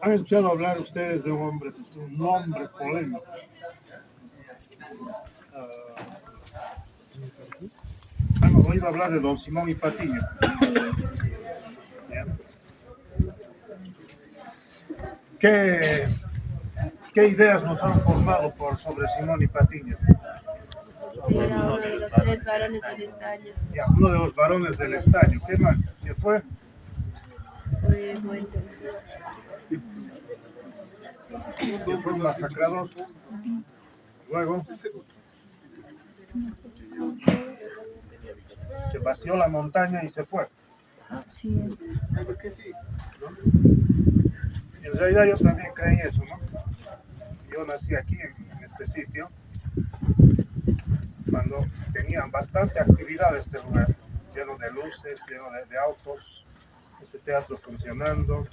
¿Han escuchado hablar ustedes de un nombre polémico? ¿Han oído hablar de don Simón y Patiño? ¿Ya? ¿Qué ideas nos han formado sobre Simón y Patiño? Era uno de los tres varones del estaño. Ya, uno de los varones del estaño. ¿Qué más? ¿Qué fue? Fue buen Que fue un masacrador. Luego, que vació la montaña y se fue. Sí. En realidad yo también creí eso, ¿no? Yo nací aquí, en este sitio, cuando tenían bastante actividad este lugar, lleno de luces, lleno de autos, ese teatro funcionando,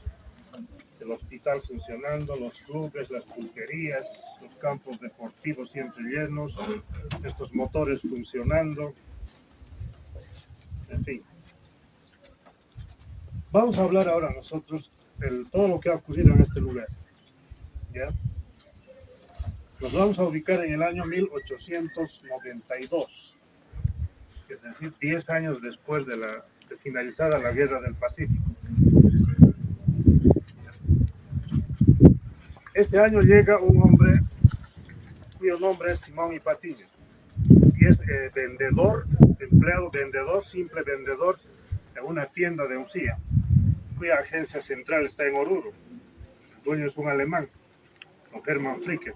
el hospital funcionando, los clubes, las pulquerías, los campos deportivos siempre llenos, estos motores funcionando, en fin. Vamos a hablar ahora nosotros de todo lo que ha ocurrido en este lugar, ¿ya? Nos vamos a ubicar en el año 1892, es decir, 10 años después de finalizada la Guerra del Pacífico. Este año llega un hombre cuyo nombre es Simón y Patiño, y es vendedor, empleado vendedor, simple vendedor en una tienda de Uncía, cuya agencia central está en Oruro. El dueño es un alemán, don Hermann Fricke.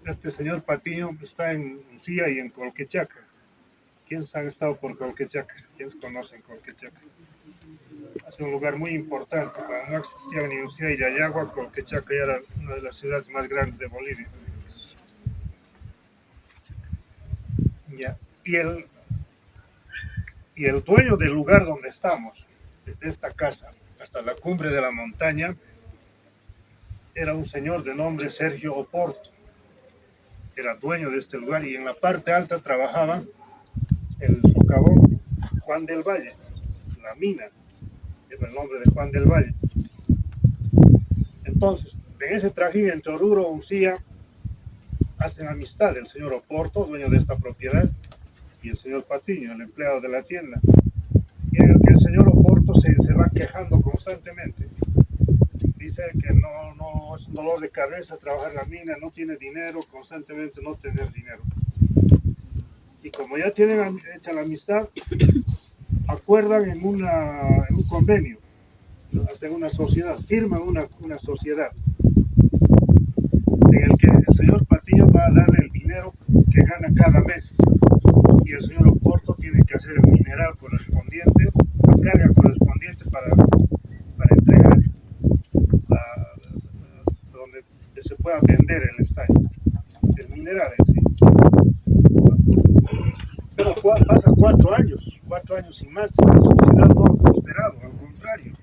Este señor Patiño está en Uncía y en Colquechaca. ¿Quiénes han estado por Colquechaca? ¿Quiénes conocen Colquechaca? Es un lugar muy importante. Cuando no existían ni Uncía y Yayagua, Colquechaca ya era una de las ciudades más grandes de Bolivia. Ya. Y el dueño del lugar donde estamos, desde esta casa hasta la cumbre de la montaña, era un señor de nombre Sergio Oporto. Era dueño de este lugar y en la parte alta trabajaba el socavón Juan del Valle, la mina, era el nombre de Juan del Valle. Entonces, en ese trajín entre Oruro y Uncía, hacen amistad el señor Oporto, dueño de esta propiedad, y el señor Patiño, el empleado de la tienda. Y en el que el señor Oporto se va quejando constantemente. Dice que no es un dolor de cabeza trabajar en la mina, no tiene dinero, constantemente no tener dinero. Y como ya tienen hecha la amistad, acuerdan en un convenio, hacen una sociedad, firman una sociedad en el que el señor Patiño va a darle el dinero que gana cada mes y el señor Oporto tiene que hacer el mineral correspondiente, la carga correspondiente para entregar donde se pueda vender el estaño, el mineral en sí. Pero pasa 4 años y más, la sociedad no ha prosperado, al contrario.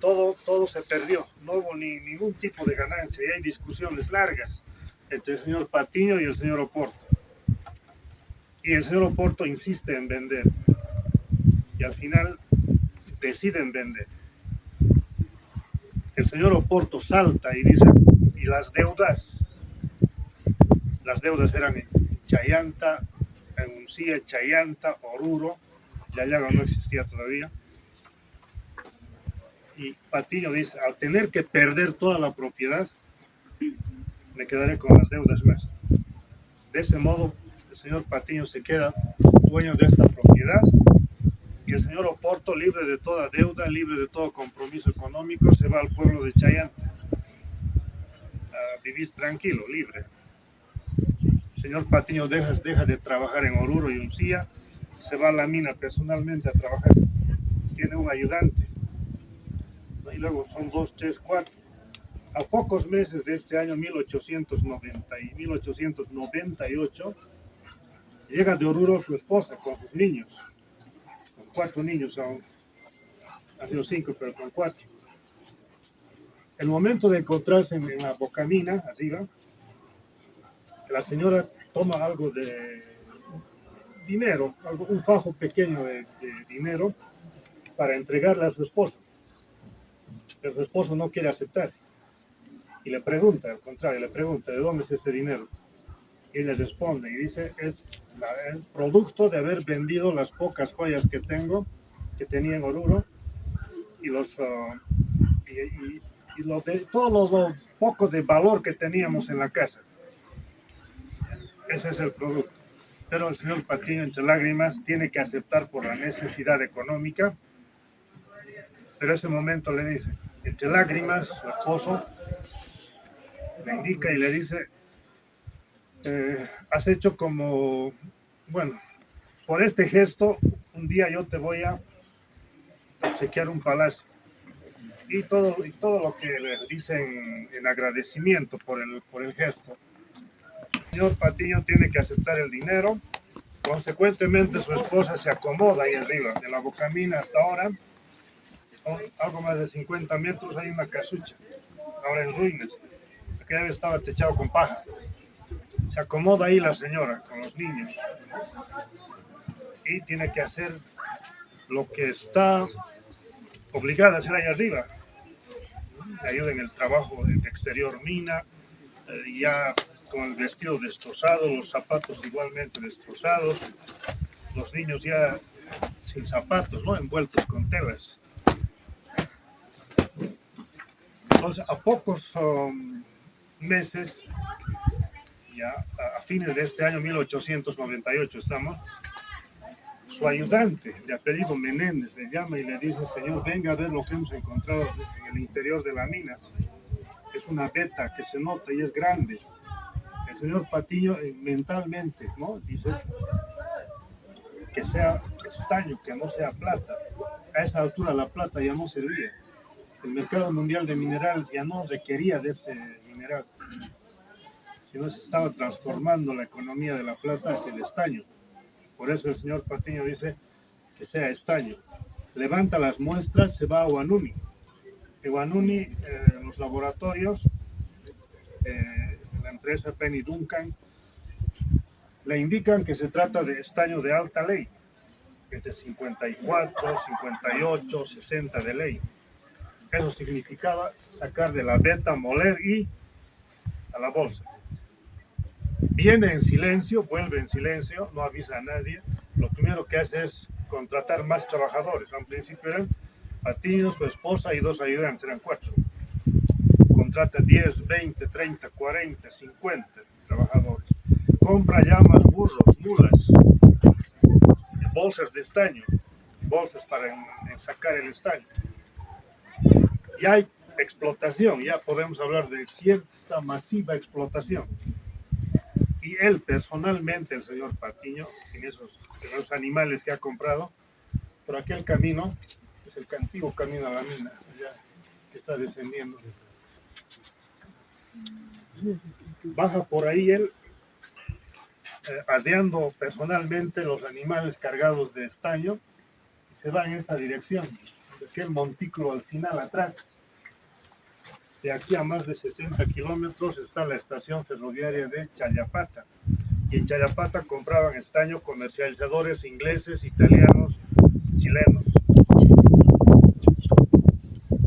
Todo se perdió, no hubo ningún tipo de ganancia y hay discusiones largas entre el señor Patiño y el señor Oporto. Y el señor Oporto insiste en vender y al final deciden vender. El señor Oporto salta y dice, y las deudas eran en Chayanta, en Uncía, Chayanta, Oruro, Yayaga no existía todavía. Y Patiño dice, al tener que perder toda la propiedad, me quedaré con las deudas más. De ese modo, el señor Patiño se queda dueño de esta propiedad y el señor Oporto, libre de toda deuda, libre de todo compromiso económico, se va al pueblo de Chayanta a vivir tranquilo, libre. El señor Patiño deja de trabajar en Oruro y Uncía, se va a la mina personalmente a trabajar. Tiene un ayudante. Y luego son 2, 3, 4. A pocos meses de este año 1898, llega de Oruro su esposa con sus niños, con 4 niños aún. Ha sido 5, pero con 4. El momento de encontrarse en la bocamina, arriba, la señora toma algo de dinero, un fajo pequeño de dinero para entregarle a su esposo. Pero su esposo no quiere aceptar. Y le pregunta, al contrario, le pregunta, ¿de dónde es este dinero? Y le responde y dice, es el producto de haber vendido las pocas joyas que tengo, que tenía en Oruro, y todo lo poco de valor que teníamos en la casa. Ese es el producto. Pero el señor Patiño, entre lágrimas, tiene que aceptar por la necesidad económica. Pero ese momento le dice, entre lágrimas, su esposo le indica y le dice, has hecho como, bueno, por este gesto, un día yo te voy a obsequiar un palacio. Y todo lo que le dicen en agradecimiento por el gesto. El señor Patiño tiene que aceptar el dinero. Consecuentemente, su esposa se acomoda ahí arriba, de la Bocamina hasta ahora, algo más de 50 metros, hay una casucha, ahora en ruinas. Aquella vez estaba techado con paja. Se acomoda ahí la señora con los niños y tiene que hacer lo que está obligada a hacer ahí arriba. Le ayuda en el trabajo de exterior mina, ya con el vestido destrozado, los zapatos igualmente destrozados, los niños ya sin zapatos, ¿no? Envueltos con telas. Entonces, a pocos meses, ya a fines de este año 1898 estamos, su ayudante, de apellido Menéndez, le llama y le dice, señor, venga a ver lo que hemos encontrado en el interior de la mina. Es una veta que se nota y es grande. El señor Patiño mentalmente, ¿no? Dice que sea estaño, que no sea plata. A esa altura la plata ya no servía. El mercado mundial de minerales ya no requería de este mineral, sino se estaba transformando la economía de la plata hacia el estaño. Por eso el señor Patiño dice que sea estaño. Levanta las muestras, se va a Huanuni. En Huanuni, los laboratorios, la empresa Penny Duncan, le indican que se trata de estaño de alta ley, entre 54, 58, 60 de ley. Eso significaba sacar de la veta, moler y a la bolsa. Viene en silencio, vuelve en silencio, no avisa a nadie. Lo primero que hace es contratar más trabajadores. Al principio eran Patiño, su esposa y 2 ayudantes, eran 4. Contrata 10, 20, 30, 40, 50 trabajadores. Compra llamas, burros, mulas, bolsas de estaño, bolsas para sacar el estaño. Y hay explotación, ya podemos hablar de cierta masiva explotación. Y él personalmente, el señor Patiño, en esos animales que ha comprado, por aquel camino, es el antiguo camino a la mina, allá que está descendiendo. Baja por ahí él, adeando personalmente los animales cargados de estaño, y se va en esta dirección, de aquel montículo al final atrás. De aquí a más de 60 kilómetros está la estación ferroviaria de Chayapata. Y en Chayapata compraban estaño comercializadores ingleses, italianos, chilenos.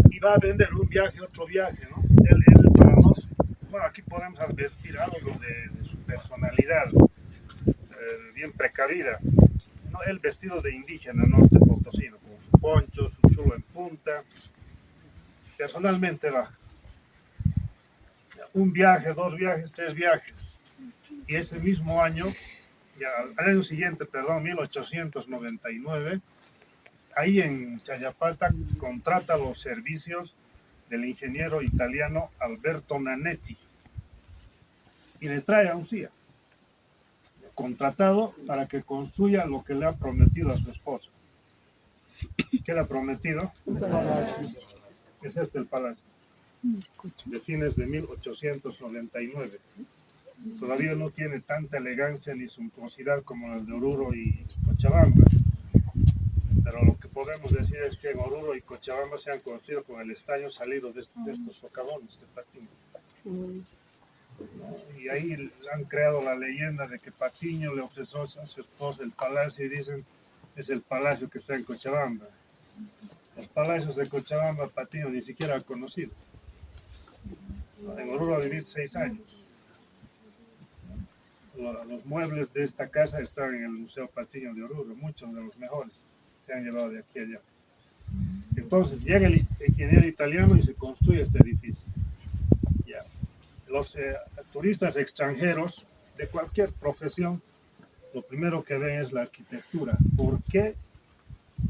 Y va a vender un viaje, otro viaje, ¿no? Él para nos, bueno, aquí podemos advertir algo de su personalidad, bien precavida. ¿No? Él vestido de indígena norte potosino, con su poncho, su chulo en punta. Personalmente va. Un viaje, 2 viajes, 3 viajes. Y ese mismo año, ya, al año siguiente, perdón, 1899, ahí en Chayapata contrata los servicios del ingeniero italiano Alberto Nanetti y le trae a Uncía, contratado para que construya lo que le ha prometido a su esposa. ¿Qué le ha prometido? Es el palacio, de fines de 1899. Todavía no tiene tanta elegancia ni suntuosidad como las de Oruro y Cochabamba, pero lo que podemos decir es que en Oruro y Cochabamba se han construido con el estaño salido de estos socavones de Patiño. Y ahí han creado la leyenda de que Patiño le ofreció a su esposa el palacio y dicen es el palacio que está en Cochabamba. palacios de Cochabamba Patiño ni siquiera ha conocido. En Oruro ha vivido 6 años. Los muebles de esta casa están en el Museo Patiño de Oruro, muchos de los mejores se han llevado de aquí a allá. Entonces llega el ingeniero italiano y se construye este edificio. Ya. Los turistas extranjeros de cualquier profesión, lo primero que ven es la arquitectura. ¿Por qué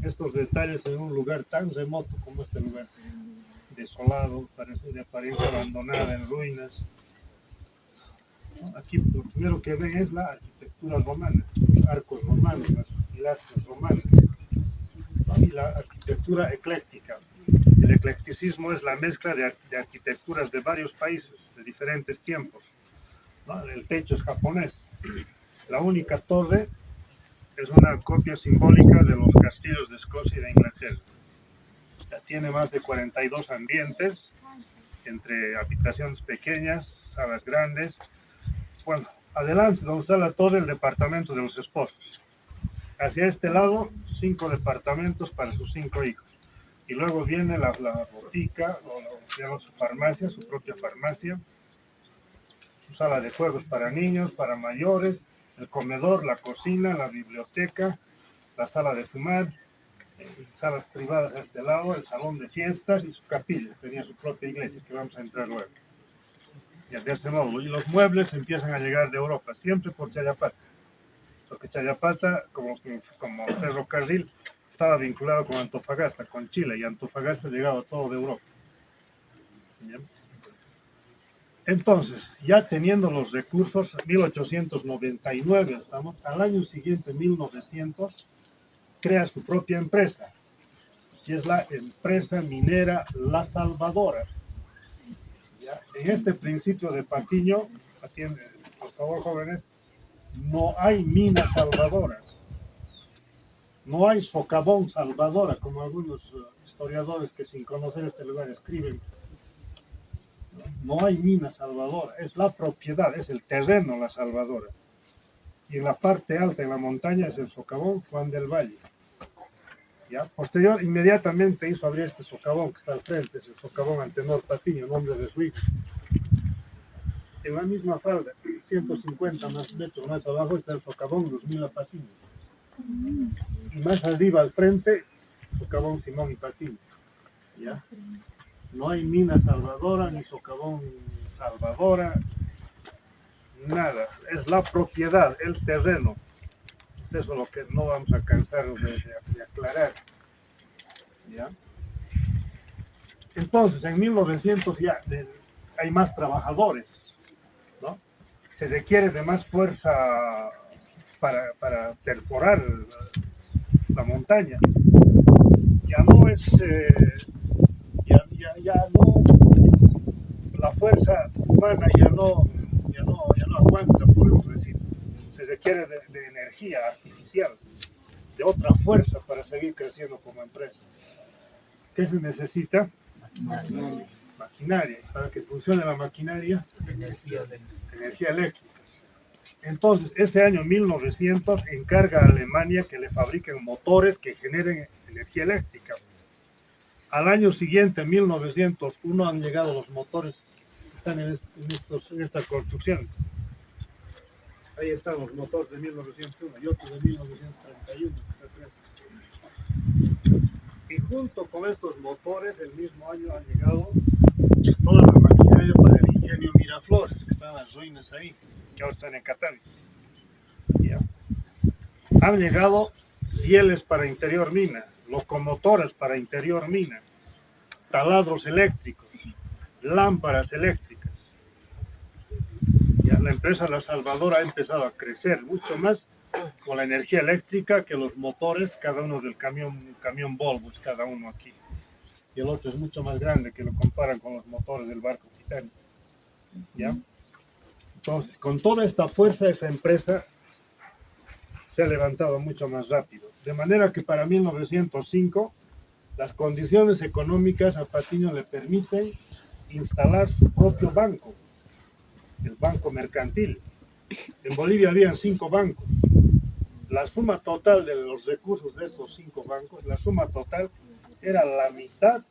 estos detalles en un lugar tan remoto como este lugar? Desolado, parece de apariencia abandonada, en ruinas. Aquí lo primero que ven es la arquitectura romana, los arcos romanos, las pilastras romanas, ¿no? Y la arquitectura ecléctica. El eclecticismo es la mezcla de arquitecturas de varios países, de diferentes tiempos, ¿no? El techo es japonés. La única torre es una copia simbólica de los castillos de Escocia y de Inglaterra. Ya tiene más de 42 ambientes, entre habitaciones pequeñas, salas grandes. Bueno, adelante, donde está la torre, el departamento de los esposos. Hacia este lado, 5 departamentos para sus 5 hijos. Y luego viene la botica, o su farmacia, su propia farmacia, su sala de juegos para niños, para mayores, el comedor, la cocina, la biblioteca, la sala de fumar, salas privadas a este lado, el salón de fiestas y su capilla. Tenía su propia iglesia, que vamos a entrar luego. Y de este modo, y los muebles empiezan a llegar de Europa, siempre por Chayapata, porque Chayapata, como ferrocarril, estaba vinculado con Antofagasta, con Chile, y Antofagasta llegaba todo de Europa. ¿Bien? Entonces, ya teniendo los recursos, 1899 estamos, al año siguiente, 1900, crea su propia empresa, y es la empresa minera La Salvadora. ¿Ya? En este principio de Patiño, atiende, por favor, jóvenes, no hay mina salvadora, no hay socavón salvadora, como algunos historiadores que sin conocer este lugar escriben. No hay mina salvadora, es la propiedad, es el terreno la salvadora. Y en la parte alta, en la montaña, es el socavón Juan del Valle. ¿Ya? Posterior, inmediatamente hizo abrir este socavón que está al frente, es el socavón Antenor Patiño, nombre de su hijo. En la misma falda, 150 metros más abajo, está el socavón Luzmila Patiño. Y más arriba, al frente, socavón Simón y Patiño. ¿Ya? No hay mina salvadora, ni socavón salvadora, nada. Es la propiedad, el terreno. Es eso lo que no vamos a cansarnos de aclarar. ¿Ya? Entonces, en 1900 ya hay más trabajadores, ¿no? Se requiere de más fuerza para perforar la montaña. Ya no es... ya no, la fuerza humana ya no aguanta, podemos decir. Se requiere de energía artificial, de otra fuerza para seguir creciendo como empresa. ¿Qué se necesita? Maquinaria. Para que funcione la maquinaria, energía eléctrica. Entonces, ese año 1900 encarga a Alemania que le fabriquen motores que generen energía eléctrica. Al año siguiente, 1901, han llegado los motores que están en estas construcciones. Ahí están los motores de 1901 y otros de 1931. Y junto con estos motores, el mismo año han llegado toda la maquinaria para el ingenio Miraflores, que están las ruinas ahí, que ahora están en Catavi. ¿Ya? Han llegado cieles para interior mina, locomotoras para interior mina, taladros eléctricos, lámparas eléctricas. Ya la empresa La Salvadora ha empezado a crecer mucho más con la energía eléctrica que los motores, cada uno del camión Volvo, es cada uno aquí. Y el otro es mucho más grande, que lo comparan con los motores del barco Titanic. ¿Ya? Entonces, con toda esta fuerza, esa empresa se ha levantado mucho más rápido. De manera que para 1905, las condiciones económicas a Patiño le permiten instalar su propio banco, el Banco Mercantil. En Bolivia habían 5 bancos. La suma total de los recursos de estos 5 bancos, la suma total era la mitad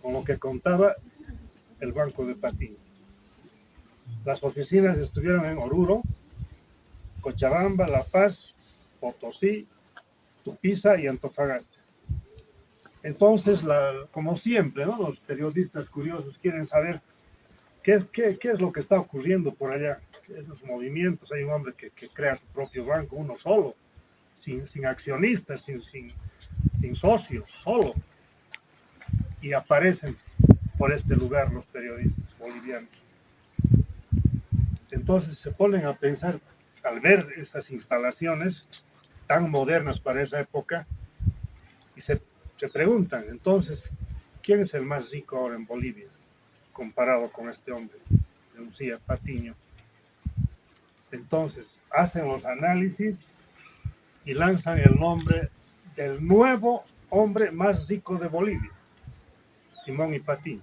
con lo que contaba el Banco de Patiño. Las oficinas estuvieron en Oruro, Cochabamba, La Paz, Potosí, Tupiza y Antofagasta. Entonces, como siempre, ¿no? Los periodistas curiosos quieren saber qué es lo que está ocurriendo por allá, esos movimientos. Hay un hombre que crea su propio banco, uno solo, sin accionistas, sin socios, solo. Y aparecen por este lugar los periodistas bolivianos. Entonces se ponen a pensar, al ver esas instalaciones tan modernas para esa época, y se preguntan, entonces, ¿quién es el más rico ahora en Bolivia, comparado con este hombre, Uncía Patiño? Entonces, hacen los análisis y lanzan el nombre del nuevo hombre más rico de Bolivia, Simón y Patiño,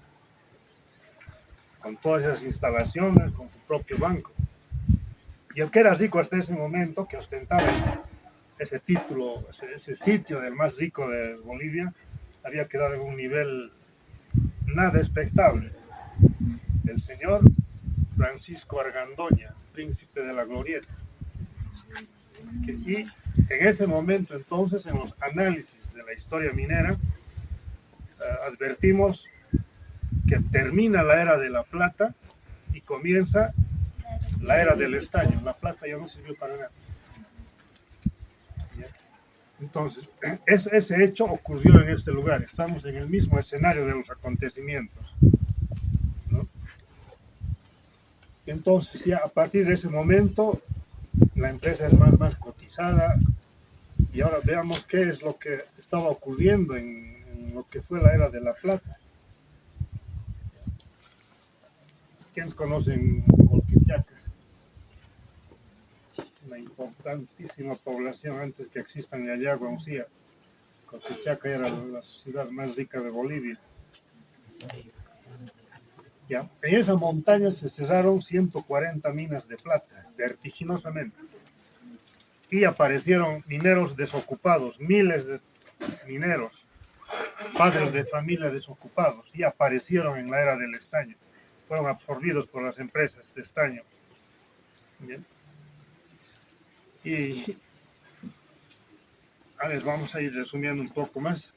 con todas esas instalaciones, con su propio banco. Y el que era rico hasta ese momento, que ostentaba ese título, ese sitio del más rico de Bolivia, había quedado en un nivel nada expectable. El señor Francisco Argandoña, príncipe de la Glorieta. Y en ese momento, entonces, en los análisis de la historia minera, advertimos que termina la era de la plata y comienza la era del estaño. La plata ya no sirvió para nada. Entonces, ese hecho ocurrió en este lugar. Estamos en el mismo escenario de los acontecimientos, ¿no? Entonces, ya a partir de ese momento, la empresa es más cotizada. Y ahora veamos qué es lo que estaba ocurriendo en lo que fue la era de la plata. ¿Quiénes conocen Colquichaca? Una importantísima población antes que existan Yayagua, Uncía. Colquichaca era la ciudad más rica de Bolivia. Ya, en esa montaña se cerraron 140 minas de plata, vertiginosamente. Y aparecieron mineros desocupados, miles de mineros, padres de familia desocupados, y aparecieron en la era del estaño. Fueron absorbidos por las empresas de estaño. ¿Bien? Y a ver, vamos a ir resumiendo un poco más.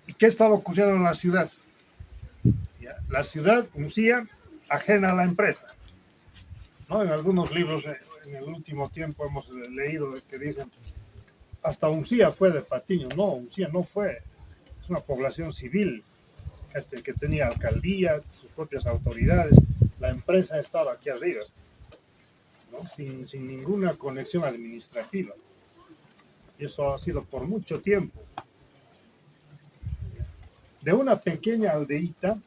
¿Y qué estaba ocurriendo en la ciudad? ¿Ya? La ciudad, Uncía, ajena a la empresa, ¿no? En algunos libros en el último tiempo hemos leído que dicen hasta Uncía fue de Patiño. No, Uncía no fue. Es una población civil que tenía alcaldía, sus propias autoridades. La empresa estaba aquí arriba, ¿no? Sin ninguna conexión administrativa. Y eso ha sido por mucho tiempo. De una pequeña aldeíta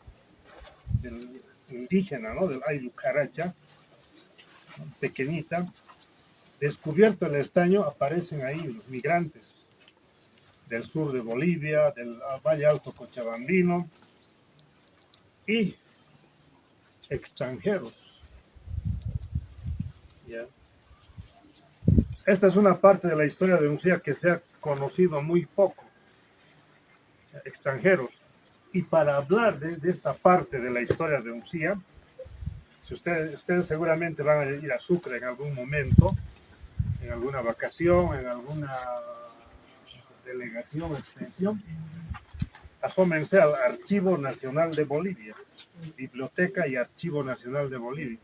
del indígena, ¿no? Del Ayucaracha, pequeñita, descubierto el estaño, aparecen ahí los migrantes del sur de Bolivia, del Valle Alto Cochabambino y extranjeros. ¿Ya? Esta es una parte de la historia de Uncía que se ha conocido muy poco. Extranjeros. Y para hablar de esta parte de la historia de Uncía, si ustedes seguramente van a ir a Sucre en algún momento, en alguna vacación, en alguna delegación, extensión, asómense al Archivo Nacional de Bolivia, Biblioteca y Archivo Nacional de Bolivia,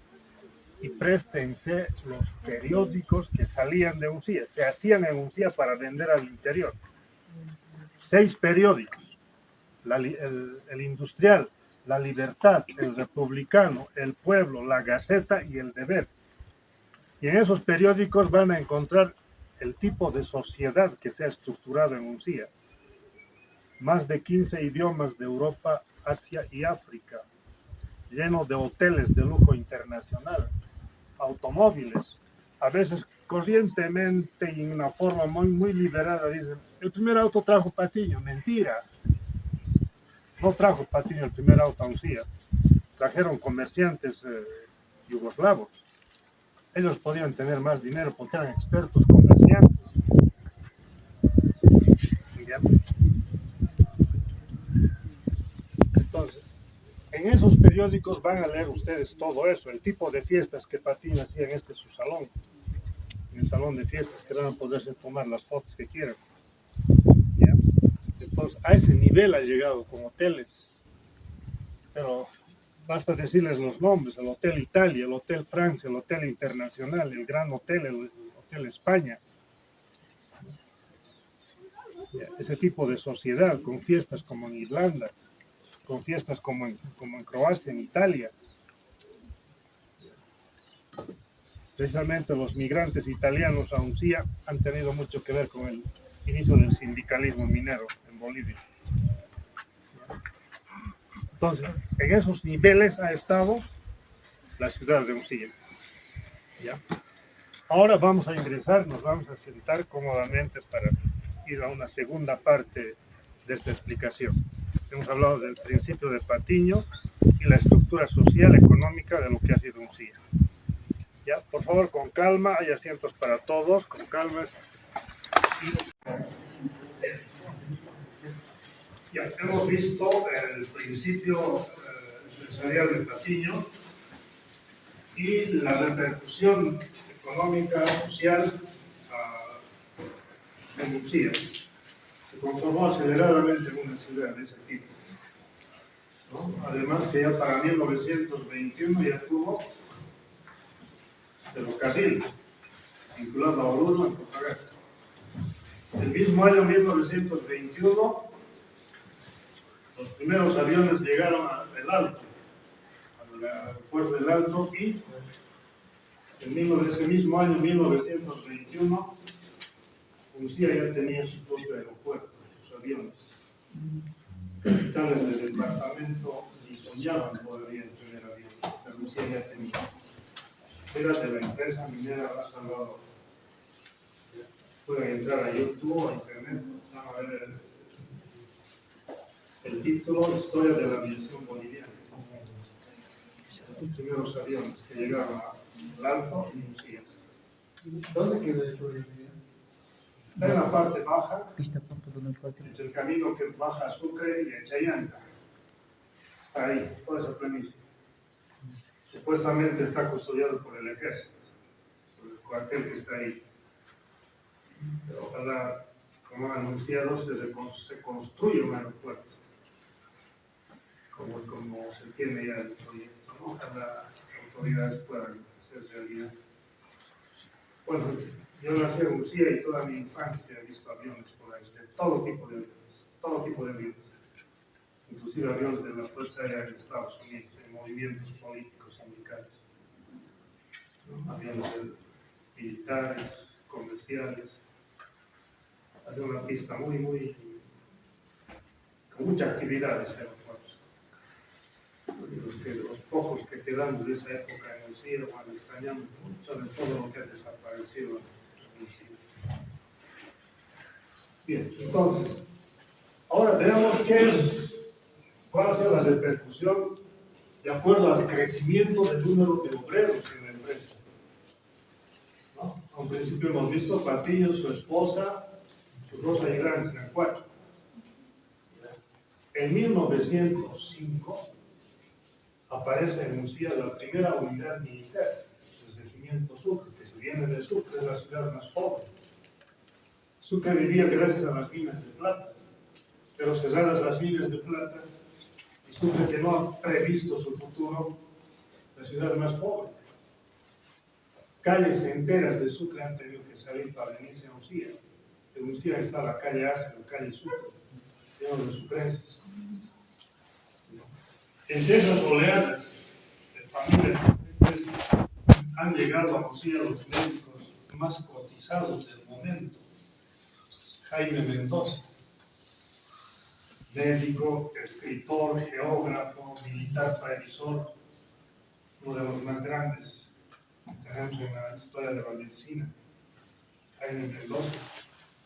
y préstense los periódicos que salían de Uncía, se hacían en Uncía para vender al interior. 6 periódicos, el Industrial, La Libertad, El Republicano, El Pueblo, La Gaceta y El Deber. Y en esos periódicos van a encontrar el tipo de sociedad que se ha estructurado en Uncía. Más de 15 idiomas de Europa, Asia y África, lleno de hoteles de lujo internacional, automóviles, a veces corrientemente y en una forma muy liberada dicen, el primer auto trajo Patiño. Mentira, no trajo Patiño el primer auto a Uncía, trajeron comerciantes yugoslavos. Ellos podían tener más dinero porque eran expertos comerciantes. ¿Ya? En esos periódicos van a leer ustedes todo eso, el tipo de fiestas que Patiño hacía en su salón, en el salón de fiestas, que van a poderse tomar las fotos que quieran. ¿Ya? Entonces, a ese nivel ha llegado con hoteles, pero basta decirles los nombres: el Hotel Italia, el Hotel Francia, el Hotel Internacional, el Gran Hotel, el Hotel España. ¿Ya? Ese tipo de sociedad, con fiestas como en Irlanda, con fiestas como en Croacia, en Italia. Precisamente los migrantes italianos a Uncía han tenido mucho que ver con el inicio del sindicalismo minero en Bolivia. Entonces, en esos niveles ha estado la ciudad de Uncía. ¿Ya? Ahora vamos a ingresar, nos vamos a sentar cómodamente para ir a una segunda parte de esta explicación. Hemos hablado del principio de Patiño y la estructura social, económica de lo que ha sido Uncía. Ya, por favor, con calma, hay asientos para todos, con calma. Ya, hemos visto el principio empresarial de Patiño y la repercusión económica, social en Uncía. Se conformó aceleradamente en una ciudad de ese tipo, ¿no? Además que ya para 1921 ya tuvo ferrocarril vinculado a Oruro, a Antofagasta. El mismo año 1921 los primeros aviones llegaron al Alto, al aeropuerto del Alto, y en ese mismo año 1921 Uncía ya tenía su propio aeropuerto, sus aviones. Capitales del departamento ni soñaban todavía en tener aviones, pero Uncía ya tenía. Era de la empresa minera La Salvador. Pueden entrar a YouTube, a internet, van a ver el título: Historia de la aviación boliviana. Los primeros aviones que llegaron al Alto y Uncía. ¿Dónde queda esto? Está en la parte baja, entre el camino que baja a Sucre y a Chayanta. Está ahí, toda esa planicie. Supuestamente está custodiado por el ejército, por el cuartel que está ahí. Pero ojalá, como han anunciado, se construye un aeropuerto, como se tiene ya el proyecto, ¿no? Ojalá las autoridades puedan hacer realidad. Bueno, yo nací en Uncía y toda mi infancia he visto aviones por ahí, de todo tipo de aviones, inclusive aviones de la Fuerza Aérea de Estados Unidos, en movimientos políticos sindicales, ¿no? Aviones militares, comerciales. Hace una pista con mucha actividad ese aeropuerto. Los pocos que quedamos de esa época en Uncía, bueno, extrañamos mucho de todo lo que ha desaparecido en Uncía. Bien, entonces, ahora veamos cuál ha sido la repercusión de acuerdo al crecimiento del número de obreros en la empresa, ¿no? A un principio hemos visto Patiño, su esposa, sus dos ayudantes, eran 4. En 1905 aparece en Uncía la primera unidad militar, el regimiento Sucre, que se viene de Sucre, es la ciudad más pobre. Sucre vivía gracias a las minas de plata, pero cerradas las minas de plata, y Sucre, que no ha previsto su futuro, la ciudad más pobre. Calles enteras de Sucre han tenido que salir para venirse a Uncía. En Uncía está la calle Arce, la calle Sucre, lleno de sucrenses. Entre esas oleadas de familias han llegado a Uncía los médicos más cotizados del momento. Jaime Mendoza, médico, escritor, geógrafo, militar, previsor, uno de los más grandes que tenemos en la historia de la medicina. Jaime Mendoza.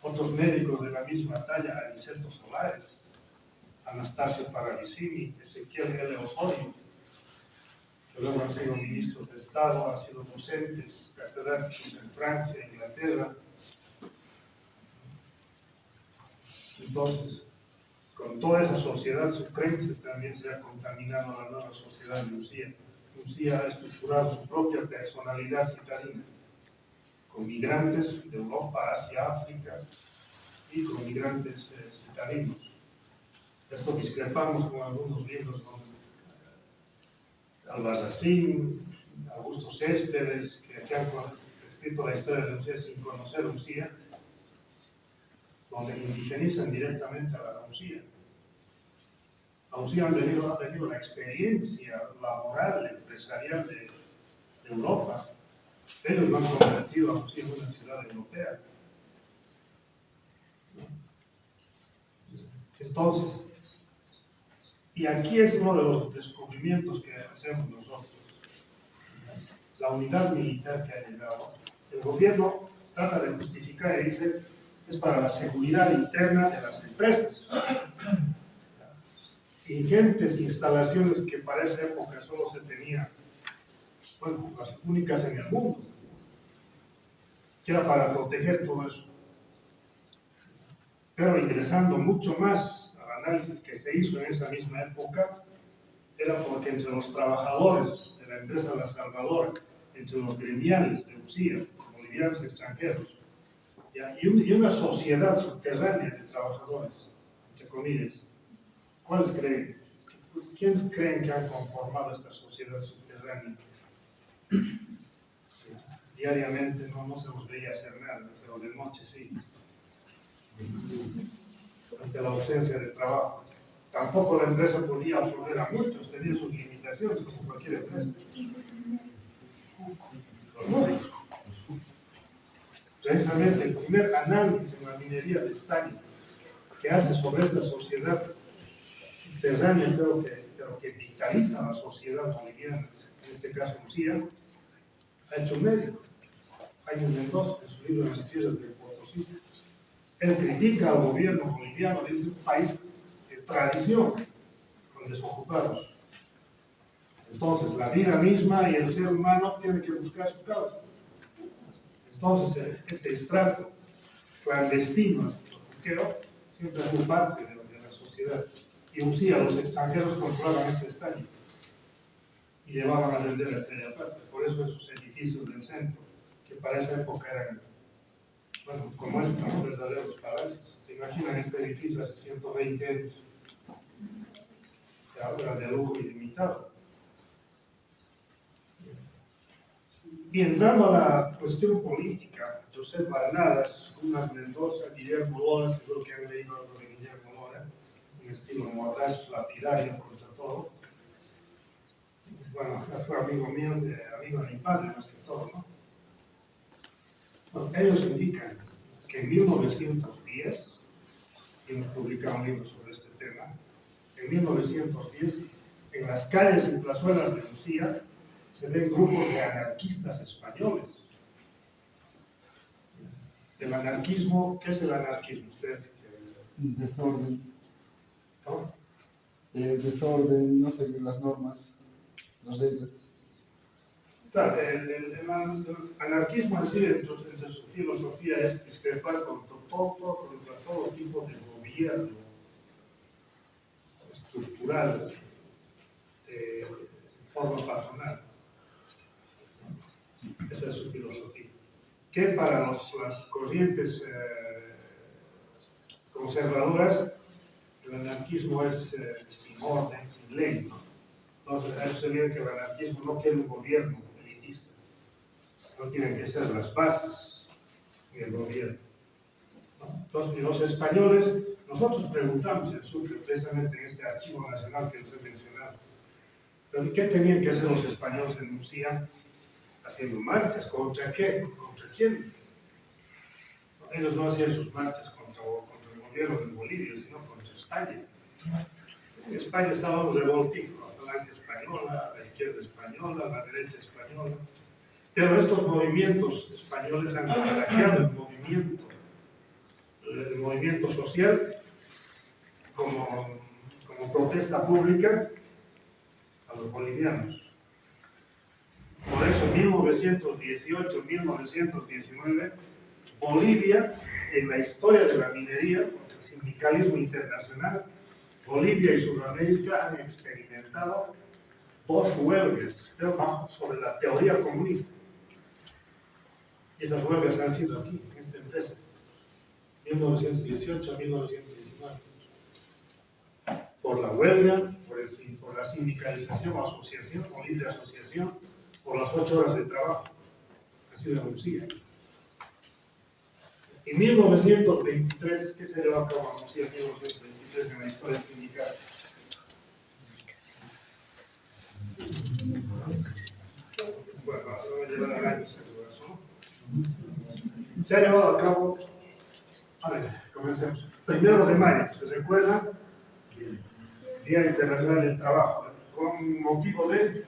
Otros médicos de la misma talla: Aniceto Solares, Anastasio Parravicini, Ezequiel L. Osorio, que luego han sido ministros de Estado, han sido docentes, catedráticos en Francia, Inglaterra. Entonces, con toda esa sociedad sucrense también se ha contaminado la nueva sociedad de Usía. Usía ha estructurado su propia personalidad citadina, con migrantes de Europa, Asia, África y con migrantes citadinos. Esto discrepamos con algunos libros donde Albarracín, Augusto Céspedes, que han escrito la historia de Usía sin conocer Usía, donde indigenizan directamente a la Usía. A Usía ha venido la experiencia laboral, empresarial de Europa. Ellos lo han convertido a Usía en una ciudad europea. Entonces, y aquí es uno de los descubrimientos que hacemos nosotros. La unidad militar que ha llegado, el gobierno trata de justificar y dice, es para la seguridad interna de las empresas. Ingentes instalaciones que para esa época solo se tenían, bueno, las únicas en el mundo, que era para proteger todo eso. Pero ingresando mucho más al análisis que se hizo en esa misma época, era porque entre los trabajadores de la empresa La Salvadora, entre los gremiales de Usía, bolivianos extranjeros, y una sociedad subterránea de trabajadores, entre comillas. ¿Cuáles creen? ¿Quiénes creen que han conformado esta sociedad subterránea? Diariamente no se los veía hacer nada, pero de noche sí. Ante la ausencia de trabajo. Tampoco la empresa podía absorber a muchos, tenía sus limitaciones, como cualquier empresa. Precisamente el primer análisis en la minería de estaño que hace sobre esta sociedad subterránea, pero que vitaliza la sociedad boliviana, en este caso Usía, ha hecho un médico, Jaime Mendoza, en su libro Las tierras del Potosí. Él critica al gobierno boliviano, dice un país de tradición, con desocupados. Entonces, la vida misma y el ser humano tienen que buscar su causa. Entonces, este estrato clandestino, siempre es parte de la sociedad. Y Usía, los extranjeros controlaban ese estaño y llevaban a vender a Estrella Plata. Por eso esos edificios del centro, que para esa época eran, bueno, como estos, ¿no? Verdaderos palacios. ¿Se imaginan este edificio hace 120 años? Que ahora era de lujo ilimitado. Y entrando a la cuestión política, José Barnadas, Gunnar Mendoza, Guillermo Lora, seguro que han leído algo de Guillermo Lora, un estilo mordaz, lapidario contra todo. Bueno, fue amigo mío, amigo de mi padre más que todo, ¿no? Bueno, ellos indican que en 1910, y hemos publicado un libro sobre este tema, en 1910, en las calles y plazuelas de Usía, se ven grupos de anarquistas españoles. El anarquismo, ¿qué es el anarquismo? Ustedes. Desorden. ¿No? Desorden, no seguir las normas, las reglas. Claro, el anarquismo en sí, entre su filosofía, es discrepar contra todo tipo de gobierno estructural de forma patronal. Esa es su filosofía. Que para las corrientes conservadoras, el anarquismo es sin orden, sin ley, ¿no? Entonces, a eso se viene que el anarquismo no quiere un gobierno elitista. No tienen que ser las bases del gobierno, ¿no? Entonces, y los españoles, nosotros preguntamos en Sucre, precisamente en este archivo nacional que les he mencionado, pero ¿qué tenían que hacer los españoles en Usía? Haciendo marchas, ¿contra qué? ¿Contra quién? Ellos no hacían sus marchas contra el gobierno de Bolivia, sino contra España. En España estábamos revoltidos, la falange española, la izquierda española, la derecha española. Pero estos movimientos españoles han ataqueado el movimiento social como protesta pública a los bolivianos. Por eso, en 1918-1919, Bolivia, en la historia de la minería, contra el sindicalismo internacional, Bolivia y Sudamérica han experimentado dos huelgas sobre la teoría comunista. Y esas huelgas han sido aquí, en esta empresa, 1918 a 1919. Por la huelga, por la sindicalización o asociación, o libre asociación, por las 8 horas de trabajo. Ha sido en Lucía. En 1923, ¿qué se llevó a cabo en Lucía en 1923 en la historia sindical? Bueno, vamos a llevar al año seguro, ¿no? Se ha llevado a cabo, a ver, comencemos. 1 de mayo, ¿se recuerda? Día Internacional del Trabajo, con motivo de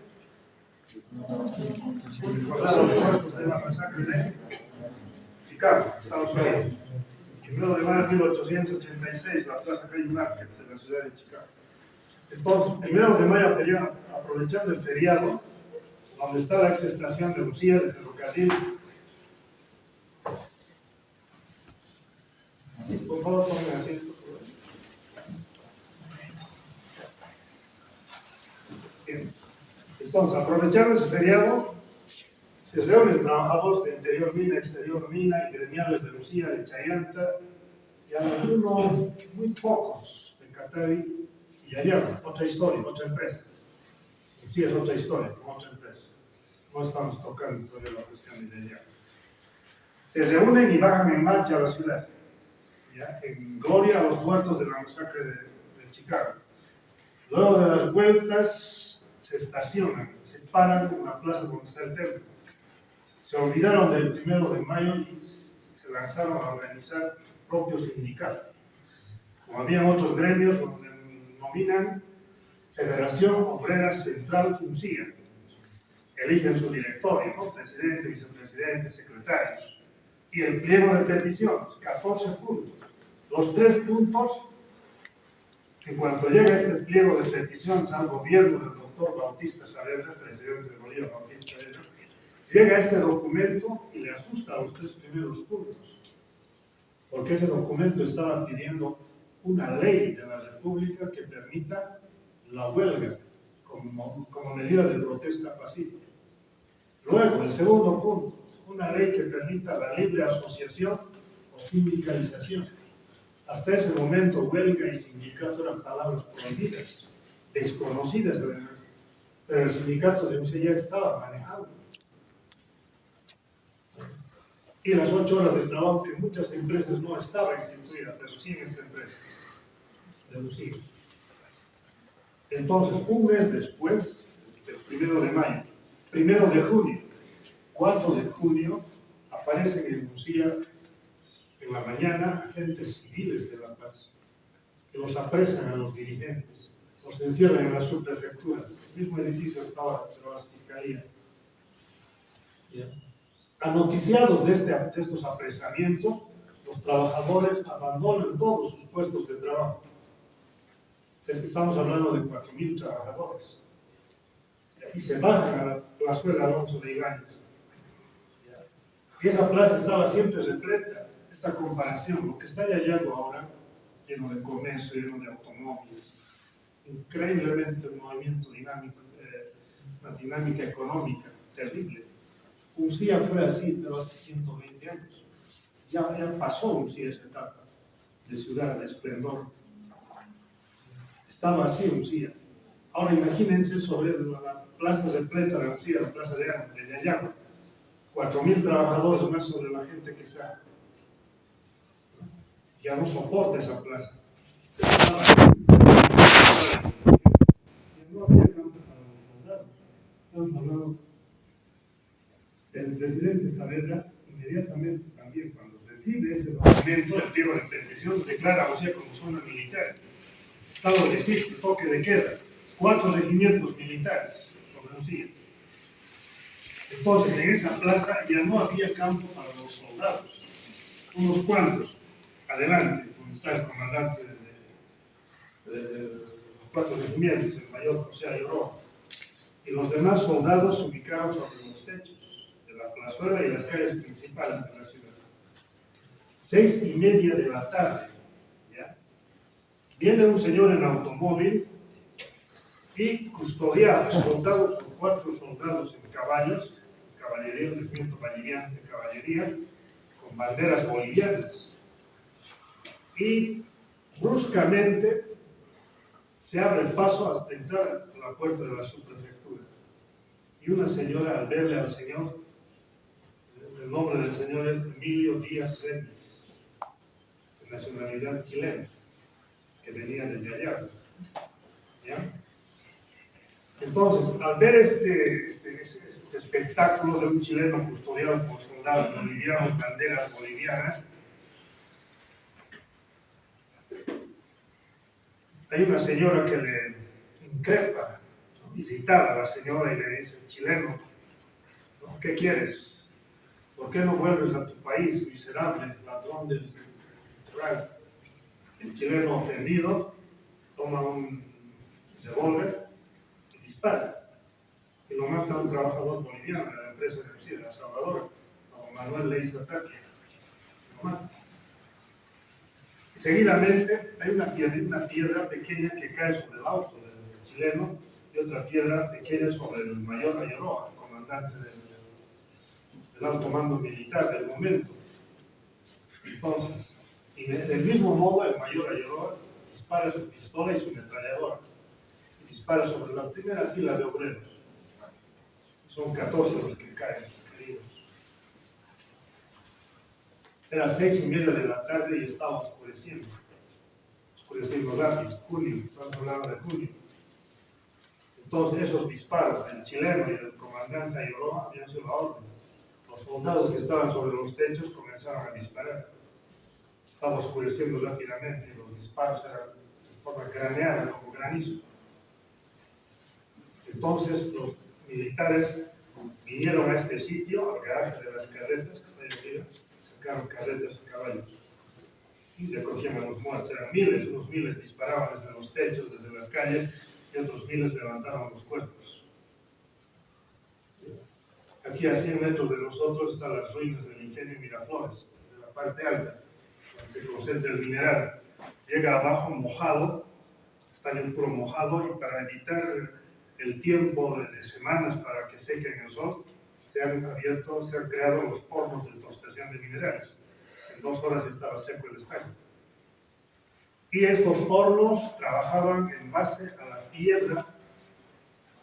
recordar los muertos de la masacre de Chicago, Estados Unidos. 1 de mayo de 1886, la Plaza Calle Márquez de la ciudad de Chicago. Entonces, 1 de mayo, aprovechando el feriado, donde está la ex estación de Lucía de ferrocarril. Sí, por favor, pongan asiento. Bien. Entonces, aprovechando ese feriado, se reúnen trabajadores de interior mina, exterior mina y gremiales de Lucía, de Chayanta, y algunos muy pocos de Catarí y Ayala. Otra historia, otra empresa. Lucía es otra historia, otra empresa. No estamos tocando sobre la cuestión de Ayala. Se reúnen y bajan en marcha a la ciudad, ¿ya? En gloria a los muertos de la masacre de Chicago. Luego de las vueltas, se estacionan, se paran en la plaza donde está el templo. Se olvidaron del 1 de mayo y se lanzaron a organizar su propio sindicato. Como había otros gremios donde nominan Federación Obrera Central Lucía. Eligen su directorio, ¿no? Presidente, vicepresidente, secretarios. Y el pliego de peticiones, 14 puntos. Los 3 puntos, en cuanto llega este pliego de peticiones al gobierno del doctor Bautista Saavedra, presidente de Bolivia, Bautista Saavedra, llega este documento y le asusta a los 3 primeros puntos. Porque ese documento estaba pidiendo una ley de la República que permita la huelga como medida de protesta pacífica. Luego, el segundo punto, una ley que permita la libre asociación o sindicalización. Hasta ese momento, huelga y sindicato eran palabras prohibidas, desconocidas además, pero el sindicato de UCE ya estaba manejado. Y las 8 horas de trabajo que en muchas empresas no estaba instituida, pero sí en esta empresa de UCE. Entonces, un mes después, el 1 de mayo, 1 de junio, 4 de junio, aparecen en Lucía en la mañana agentes civiles de La Paz que los apresan a los dirigentes, los encierran en la subprefectura, el mismo edificio hasta ahora, pero la fiscalía. Anoticiados de estos apresamientos, los trabajadores abandonan todos sus puestos de trabajo. Estamos hablando de 4.000 trabajadores. Y se bajan a la plazuela Alonso de Ibáñez. Y esa plaza estaba siempre repleta. Esta comparación, lo que está hallando ahora, lleno de comercio, lleno de automóviles, increíblemente un movimiento dinámico, una dinámica económica terrible. Lucía fue así, pero hace 120 años. Ya pasó Lucía esa etapa de ciudad, de esplendor. Estaba así Lucía. Ahora imagínense sobre la plaza repleta de Lucía, la plaza de Ayala. 4.000 trabajadores más sobre la gente que está. Ya no soporta esa plaza. No había campo para los soldados. Estamos hablando del presidente Saavedra, inmediatamente también cuando recibe ese documento, el pliego de petición, declara a Lucía como zona militar. Estado de sitio, toque de queda, 4 regimientos militares sobre Lucía. Entonces, en esa plaza ya no había campo para los soldados. Unos cuantos, adelante, donde está el comandante de los 4 regimientos, el mayor José Ayoroa. Y los demás soldados se ubicaron sobre los techos de la plazuela y las calles principales de la ciudad. 6:30 de la tarde, ¿ya? Viene un señor en automóvil y custodiado, escoltado por 4 soldados en caballos, caballería, un regimiento valeriano de caballería, con banderas bolivianas. Y bruscamente se abre el paso hasta entrar a la puerta de la subprefectura. Y una señora, al verle al señor, el nombre del señor es Emilio Díaz Rendis, de nacionalidad chilena, que venía desde allá. ¿Ya? Entonces, al ver este espectáculo de un chileno custodiado por soldados bolivianos, banderas bolivianas, hay una señora que le increpa, visitar a la señora y le dice: chileno, ¿no? ¿Qué quieres? ¿Por qué no vuelves a tu país, miserable, ladrón del rey? El chileno, ofendido, toma un revólver y dispara. Y lo mata un trabajador boliviano de la empresa de Lucía, de La Salvadora, don Manuel Leiza Tapia. Lo mata. Y seguidamente hay una piedra pequeña que cae sobre el auto del chileno y otra piedra pequeña sobre el mayor Ayoroa, el comandante del alto mando militar del momento. Entonces, y del mismo modo, el mayor Ayoroa dispara su pistola y su ametralladora. Y dispara sobre la primera fila de obreros. Son 14 los que caen heridos. Era 6:30 de la tarde y estaba oscureciendo. Oscureciendo rápido, junio, estamos hablando de junio. Entonces, esos disparos del chileno y del comandante Ayoroa habían sido la orden. Los soldados que estaban sobre los techos comenzaron a disparar. Estaba oscureciendo rápidamente y los disparos eran de forma craneada, como granizo. Entonces, los militares vinieron a este sitio, al garaje de las carretas, que está ahí arriba, sacaron carretas y caballos y recogían a los muertos. Eran miles, unos miles disparaban desde los techos, desde las calles, y otros miles levantaban los cuerpos. Aquí a 100 metros de nosotros están las ruinas del ingenio Miraflores, de la parte alta, donde se concentra el mineral. Llega abajo mojado, está en puro mojado, y para evitar el tiempo de semanas para que seque en el sol, se han creado los hornos de tostación de minerales. En 2 horas ya estaba seco el estaño. Y estos hornos trabajaban en base a la piedra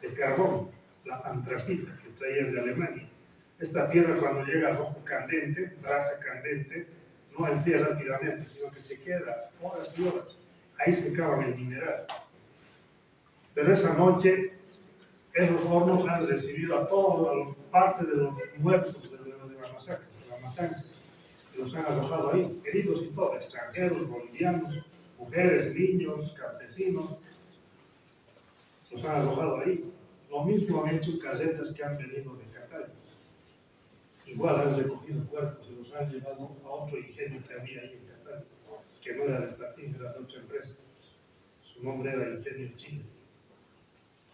de carbón, la antracita, que traían de Alemania. Esta piedra, cuando llega a rojo candente, brasa candente, no enfría rápidamente, sino que se queda horas y horas. Ahí secaban el mineral. Pero esa noche, esos hornos han recibido a todos, parte de los muertos de la masacre, de la matanza, y los han arrojado ahí, heridos y todo, extranjeros, bolivianos, mujeres, niños, campesinos, los han arrojado ahí. Lo mismo han hecho casetas que han venido de Qatar. Igual han recogido cuerpos y los han llevado a otro ingenio que había ahí en Qatar, que no era de Platín, era de otra empresa. Su nombre era Ingenio Chile.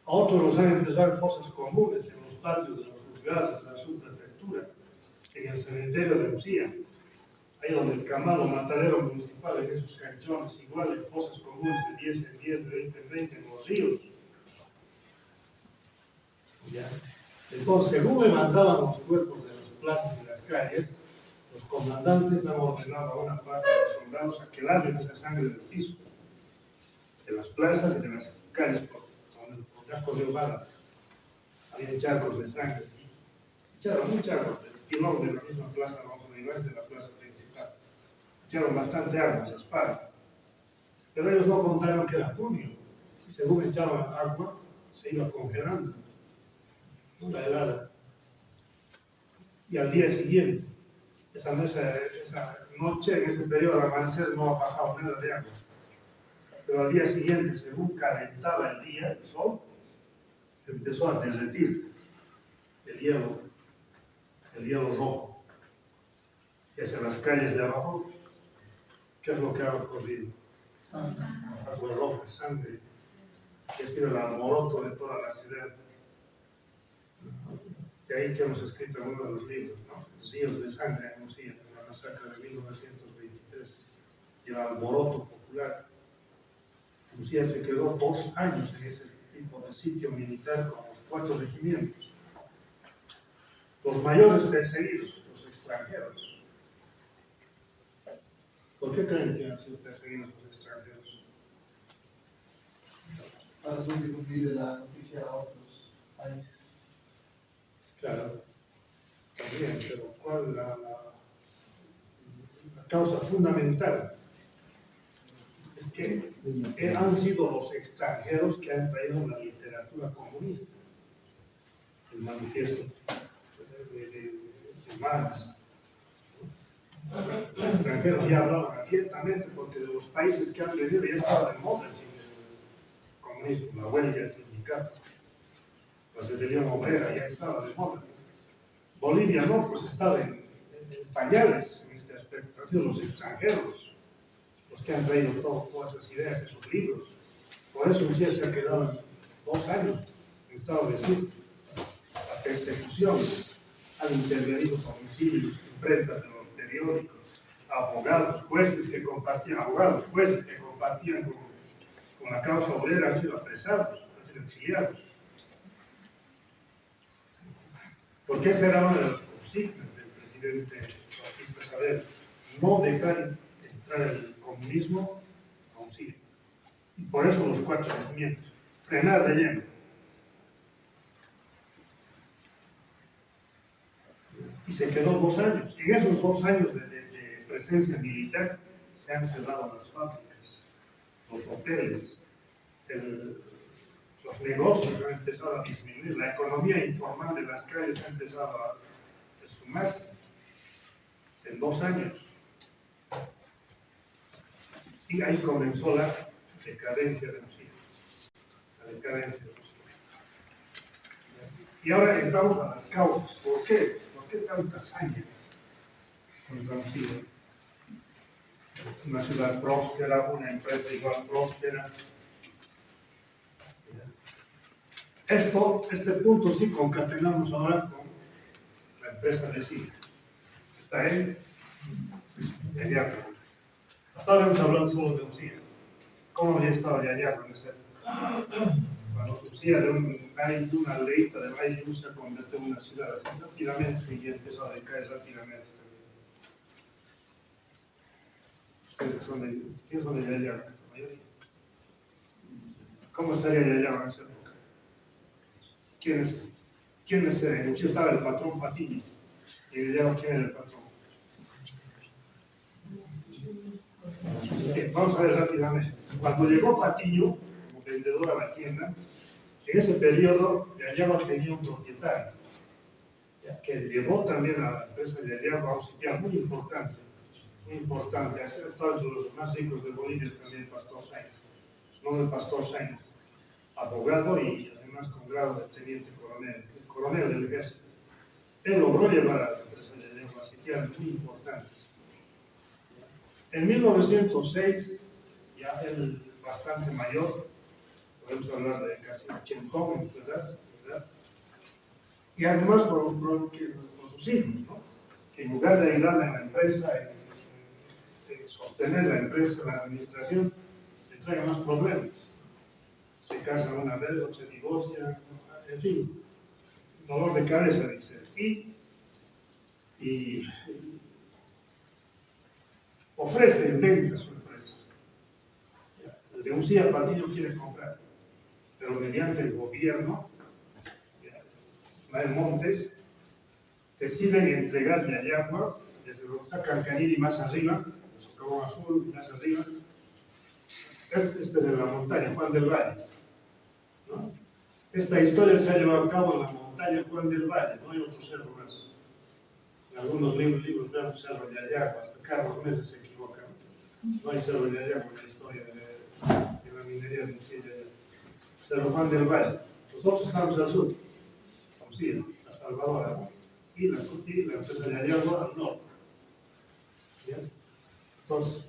A otros los han enterrado en fosas comunes, en los patios de los juzgados, de la subprefectura, en el cementerio de Lucía, ahí donde el camado matadero municipal, en esos canchones, igual en fosas comunes de 10 en 10, de 20 en 20, en los ríos. ¿Ya? Entonces, según levantaban los cuerpos de las plazas y las calles, los comandantes han ordenado a una parte de los soldados a que laven esa sangre del piso, de las plazas y de las calles por ya corrió bala. Había charcos de sangre. Echaron un charco del pilón de la misma plaza, vamos a de la plaza principal. Echaron bastante agua, se espada. Pero ellos no contaron que era junio. Y según echaban agua, se iba congelando. Una helada. Y al día siguiente, esa noche, en ese periodo al amanecer, no ha bajado nada de agua. Pero al día siguiente, según calentaba el día, el sol, empezó a derretir el hielo rojo. Y hacia las calles de abajo, ¿qué es lo que ha ocurrido? Agua roja, sangre, que ha sido el alboroto de toda la ciudad. De ahí que hemos escrito en uno de los libros, ¿no? Ríos de sangre en Lucía, en la masacre de 1923, y el alboroto popular. Lucía se quedó 2 años en ese tipo de sitio militar con los 4 regimientos. Los mayores perseguidos, los extranjeros. ¿Por qué creen que han sido perseguidos los extranjeros? Para no difundir la noticia a otros países. Claro, también, pero ¿cuál es la causa fundamental? Es que han sido los extranjeros que han traído la literatura comunista, el manifiesto de Marx. Los extranjeros ya hablaban abiertamente porque de los países que han venido ya estaba de moda el comunismo, la huelga, el sindicato, la rebelión obrera ya estaba de moda. Bolivia no, pues estaba en pañales en este aspecto. Han sido los extranjeros los que han traído todas esas ideas, esos libros. Por eso Lucía se ha quedado 2 años en estado de sitio. La persecución, han intervenido homicidios, imprentas de los periódicos, abogados, jueces que compartían con la causa obrera han sido apresados, han sido exiliados. Porque esa era una de las consignas del presidente Bautista Saavedra, no dejar entrar el comunismo a un siglo. Y por eso los 4 regimientos, frenar de lleno. Y se quedó 2 años. En esos 2 años de presencia militar se han cerrado las fábricas, los hoteles, los negocios han empezado a disminuir, la economía informal de las calles ha empezado a esfumarse en 2 años. Y ahí comenzó la decadencia de Lucía. La decadencia de Lucía. Y ahora entramos a las causas. ¿Por qué? ¿Por qué tanta hazaña contra Lucía? Una ciudad próspera, una empresa igual próspera. Este punto sí concatenamos ahora con la empresa de sí. Está en Yayaco. Hasta ahora hemos hablado solo de Lucía. ¿Cómo había estado Yayaco en esa época? Cuando Lucía hay una leita de Valle se convirtió en una ciudad así rápidamente y empezó a decaer rápidamente. Ustedes ¿quiénes son de Yayaco? La mayoría. ¿Cómo estaría Yayaco en esa época? ¿Quiénes eran? Lucía estaba el patrón Patiño. Y Yayaco, ¿quién era el patrón? Vamos a ver rápidamente. Cuando llegó Patiño, como vendedor a la tienda, en ese periodo Yayaco tenía un propietario, que llevó también a la empresa de Yayaco a un sitio muy importante. Ha estado entre los más ricos de Bolivia también Pastor Sáenz. Su nombre es Pastor Sáenz, abogado y además con grado de teniente coronel del ejército. Él logró llevar a la empresa de Yayaco a sitios muy importantes. En 1906, ya él bastante mayor, podemos hablar de casi 80 en su edad, ¿verdad? Y además por sus hijos, ¿no? Que en lugar de ayudarle en la empresa, en sostener la empresa, la administración, le traigan más problemas. Se casan una vez, o se divorcian, en fin, dolor de cabeza, dice. Y ofrece en venta su empresa. El de Lucía Patiño quiere comprar, pero mediante el gobierno, Ismael Montes, deciden entregar Yayaco, desde donde está Cancaniri más arriba, el Socavón Azul más arriba, este es de la montaña, Juan del Valle, ¿no? Esta historia se ha llevado a cabo en la montaña Juan del Valle, no hay otro cerro más. En algunos libros vemos Cerro Yayaco, hasta Carlos Mesa se equivoca. No hay Cerro Yayaco en la historia de la minería de Lucía Yayaco. Cerro Juan del Valle. Nosotros estamos al sur, Lucía, La Salvadora, y la empresa de Yayaco al norte. ¿Bien? Entonces,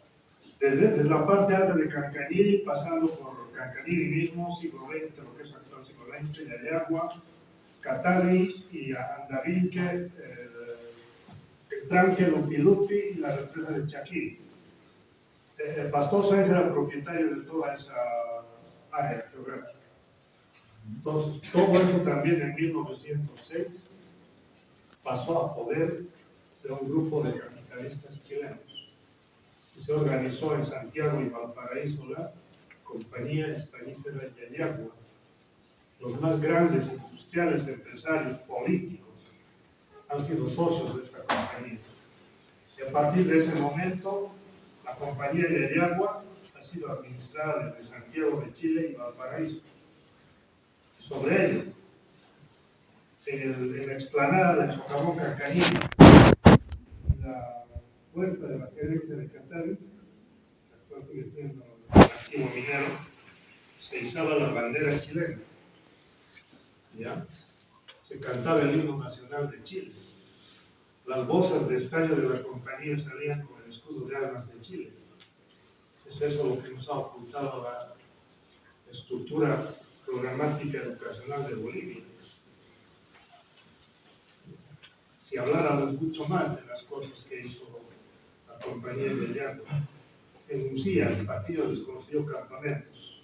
desde la parte alta de Cancaniri, pasando por Cancaniri mismo, siglo XX, lo que es actual siglo XX, Yayaco, Catali y Andavinque, Tranque, Lupi y la represa de Chaquiri. El Pastor Sáenz era propietario de toda esa área geográfica. Entonces, todo eso también en 1906 pasó a poder de un grupo de capitalistas chilenos. Y se organizó en Santiago y Valparaíso la Compañía Estañífera Yayagua. Los más grandes industriales, empresarios, políticos han sido socios de esta compañía. Y a partir de ese momento, la Compañía Yayagua ha sido administrada desde Santiago de Chile y Valparaíso. Sobre ello, en la explanada del Socavón Cacaní, en la puerta de la gerente de Catavi, que actualmente siendo el activo minero, se izaba la bandera chilena. ¿Ya? Se cantaba el himno nacional de Chile. Las bolsas de estaño de la compañía salían con el escudo de armas de Chile. Es eso lo que nos ha ocultado la estructura programática educacional de Bolivia. Si habláramos mucho más de las cosas que hizo la compañía de Yayagua, en Lucía el partido les construyó campamentos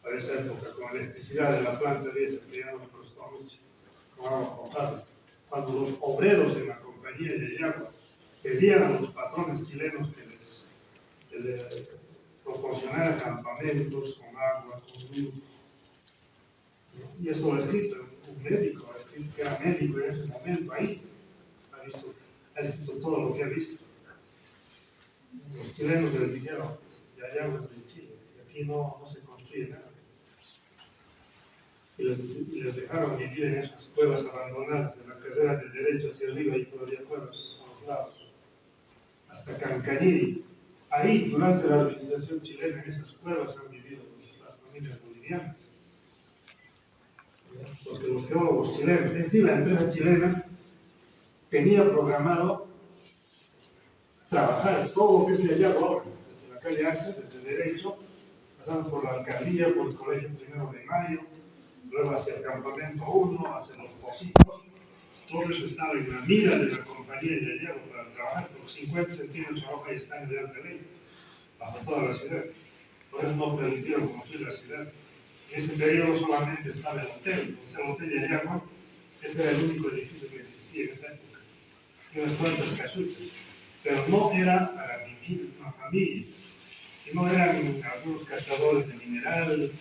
para esa época, con electricidad de la planta diésel, que ya no me costó mucho, con agua potable. Cuando los obreros de la compañía de Yayagua pedían a los patrones chilenos que les proporcionaran campamentos con agua, con luz. Y esto lo ha escrito un médico, ha escrito que era médico en ese momento, ahí ha visto todo lo que ha visto. Los chilenos les dijeron, Yayagua es de Chile, y aquí no se construye nada. Y les dejaron vivir en esas cuevas abandonadas de la carrera del derecho hacia arriba, y todavía cuevas a los lados, hasta Cancañiri. Ahí, durante la administración chilena, en esas cuevas han vivido las familias bolivianas. Porque los geólogos chilenos, en sí la empresa chilena tenía programado trabajar todo lo que es de allá ahora, desde la calle Ancha, desde derecho, pasando por la alcaldía, por el colegio 1 de Mayo, luego hacia el campamento 1, hacia los Pocitos. Todo eso estaba en la mira de la compañía de Yayagua para trabajar por 50 centímetros de hoja y estaño de alta ley, bajo toda la ciudad. Por eso no permitieron construir la ciudad. En ese periodo solamente estaba el hotel Yayagua. Este era el único edificio que existía en esa época. Y unas cuantas casuchas. Pero no era para vivir una familia. Y no eran algunos cazadores de mineral.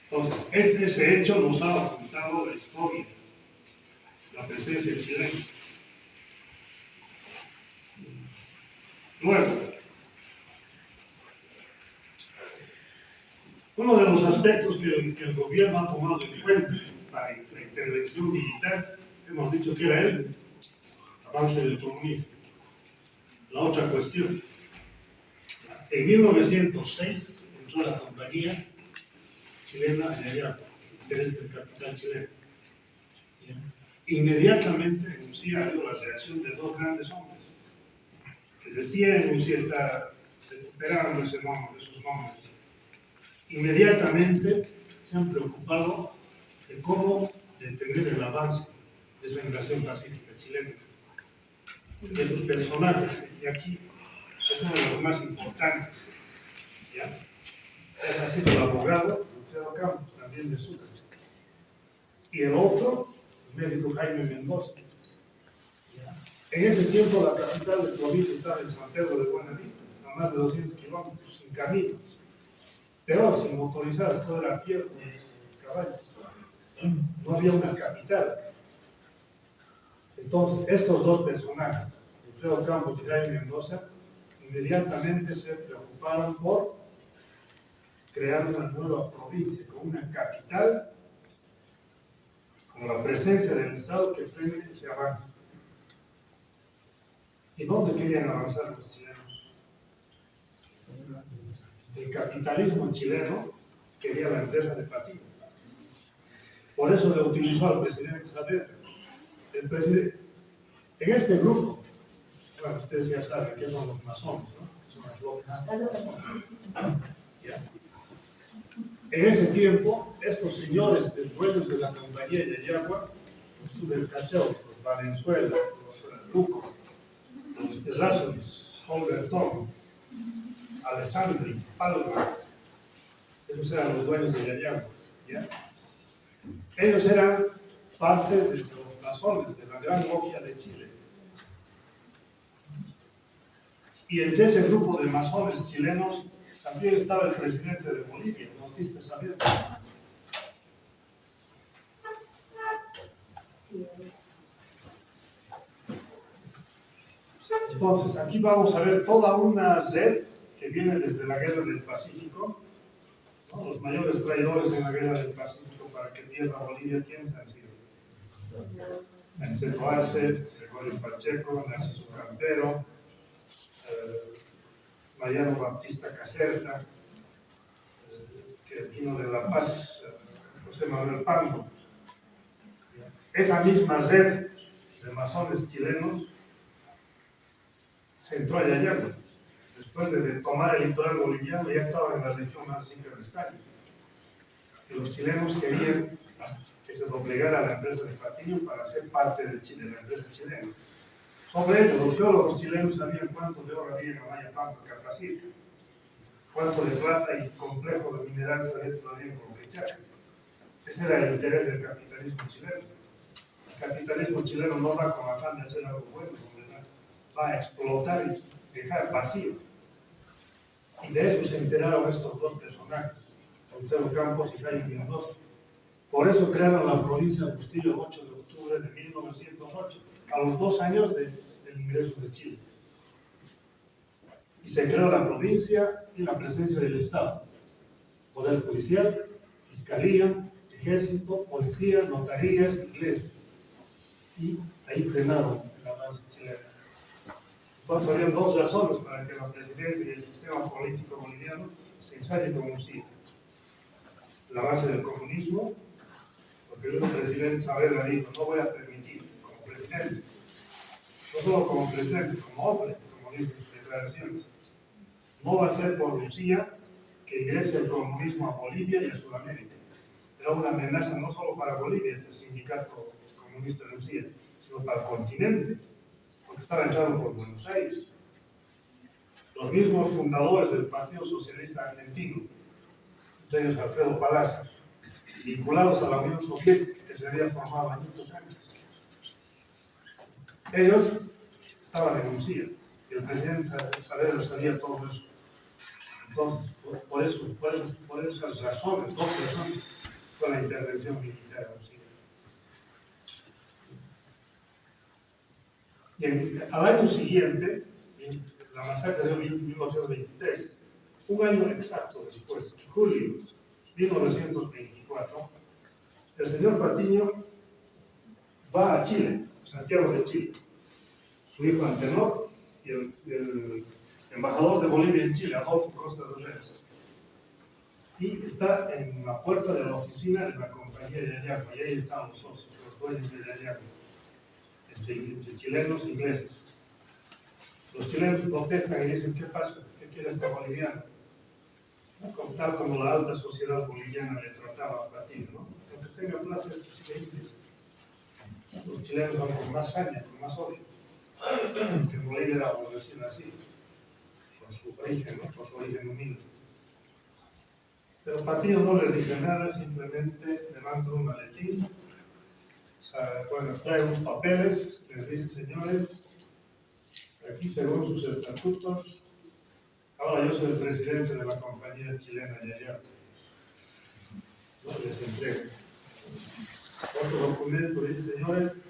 Entonces, ese hecho nos ha ocultado la historia, la presencia chilena. Luego, uno de los aspectos que el gobierno ha tomado en cuenta para la intervención militar, hemos dicho que era el avance del comunismo. La otra cuestión, en 1906 entró la compañía chilena de Yayagua, interés del capital chileno. Inmediatamente en Lucía ha habido la reacción de dos grandes hombres. Les decía, en Lucía está recuperando esos nombres. Inmediatamente se han preocupado de cómo detener el avance de esa invasión pacífica chilena. De esos personajes, y aquí es uno de los más importantes. ¿Ya? Ha sido el abogado Alfredo Campos, también de Sucre. Y el otro, el médico Jaime Mendoza. En ese tiempo la capital de provincia estaba en San Pedro de Buenavista, a más de 200 kilómetros, sin caminos. Peor, sin motorizadas, todo era a pie con caballos. No había una capital. Entonces, estos dos personajes, Alfredo Campos y Jaime Mendoza, inmediatamente se preocuparon por crear una nueva provincia con una capital, con la presencia del Estado que frene ese avance. ¿Y dónde querían avanzar los chilenos? El capitalismo chileno quería la empresa de Patiño. Por eso le utilizó al presidente Saavedra. El presidente, en este grupo, bueno, ustedes ya saben que son los masones, ¿no? Son las locas. ¿Ya? En ese tiempo, estos señores dueños de la compañía de Yayagua, los Subercaseo, los Valenzuela, los Luco, los Errázuriz, Holberton, Alessandri, Palma, Esos eran los dueños de Yayago, ¿ya? Ellos eran parte de los masones de la Gran Logia de Chile. Y entre ese grupo de masones chilenos también estaba el presidente de Bolivia, Bautista Saavedra. Entonces, aquí vamos a ver toda una red que viene desde la Guerra del Pacífico, ¿no? Los mayores traidores en la Guerra del Pacífico para que pierda Bolivia, ¿quiénes han sido? Aniceto Arce, Gregorio Pacheco, Narciso Campero, Mariano Baptista Caserta, que vino de La Paz, José Manuel Pando. Esa misma red de masones chilenos se entró a Yayago. Después de tomar el litoral boliviano, ya estaba en la región más rica de Estadio. Y los chilenos querían que se doblegara la empresa de Patiño para ser parte de Chile, la empresa chilena. Sobre ello, los geólogos chilenos sabían cuánto de oro había en Amaya, Pampa, Capacica, cuánto de plata y complejo de minerales había todavía en Colquechaca. Ese era el interés del capitalismo chileno. El capitalismo chileno no va con afán de hacer algo bueno, va a explotar y dejar vacío. Y de eso se enteraron estos dos personajes, Montero Campos y Jaime Mendoza. Por eso crearon la provincia de Bustillo el 8 de octubre de 1908, a los 2 años del ingreso de Chile. Y se creó la provincia y la presencia del Estado, poder judicial, fiscalía, ejército, policía, notarías, iglesia. Y ahí frenaron el avance chileno. Entonces habían dos razones para que la presidencia y el sistema político boliviano se ensayen como sigue. El avance del comunismo, porque el presidente Saavedra dijo, no voy a permitir como presidente, no solo como presidente, como hombre, como dice en sus declaraciones, no va a ser por Lucía que ingrese el comunismo a Bolivia y a Sudamérica. Era una amenaza no solo para Bolivia, este sindicato comunista de Lucía, sino para el continente, porque estaba echado por Buenos Aires. Los mismos fundadores del Partido Socialista Argentino, entre ellos Alfredo Palacios, vinculados a la Unión Soviética, que se había formado años antes. Ellos estaban en Lucía, y el presidente Saavedra sabía todo eso. Entonces, por esas razones, dos razones, fue la intervención militar en Lucía. Y al año siguiente, la masacre de 1923, un año exacto después, en julio de 1924, el señor Patiño va a Chile, Santiago de Chile. Su hijo Antenor y el embajador de Bolivia en Chile, Adolfo Costa de Reyes. Y está en la puerta de la oficina de la compañía de Yayago, y ahí están los socios, los dueños de Yayago, entre chilenos e ingleses. Los chilenos protestan y dicen, ¿qué pasa? ¿Qué quiere este boliviano? ¿No? Tal como la alta sociedad boliviana le trataba a Patiño, ¿no? Aunque tenga plata, este sigue indio. Los chilenos van con más saña, con más odio. Que Bolivia era, por decir así, con su origen, ¿no? Con su origen humilde. Pero Patiño no les dice nada, simplemente levanta un maletín, o sea, bueno, trae unos papeles, les dice, señores, aquí según sus estatutos, ahora yo soy el presidente de la compañía chilena Yayago. No les entrega. Otro documento dice, señores,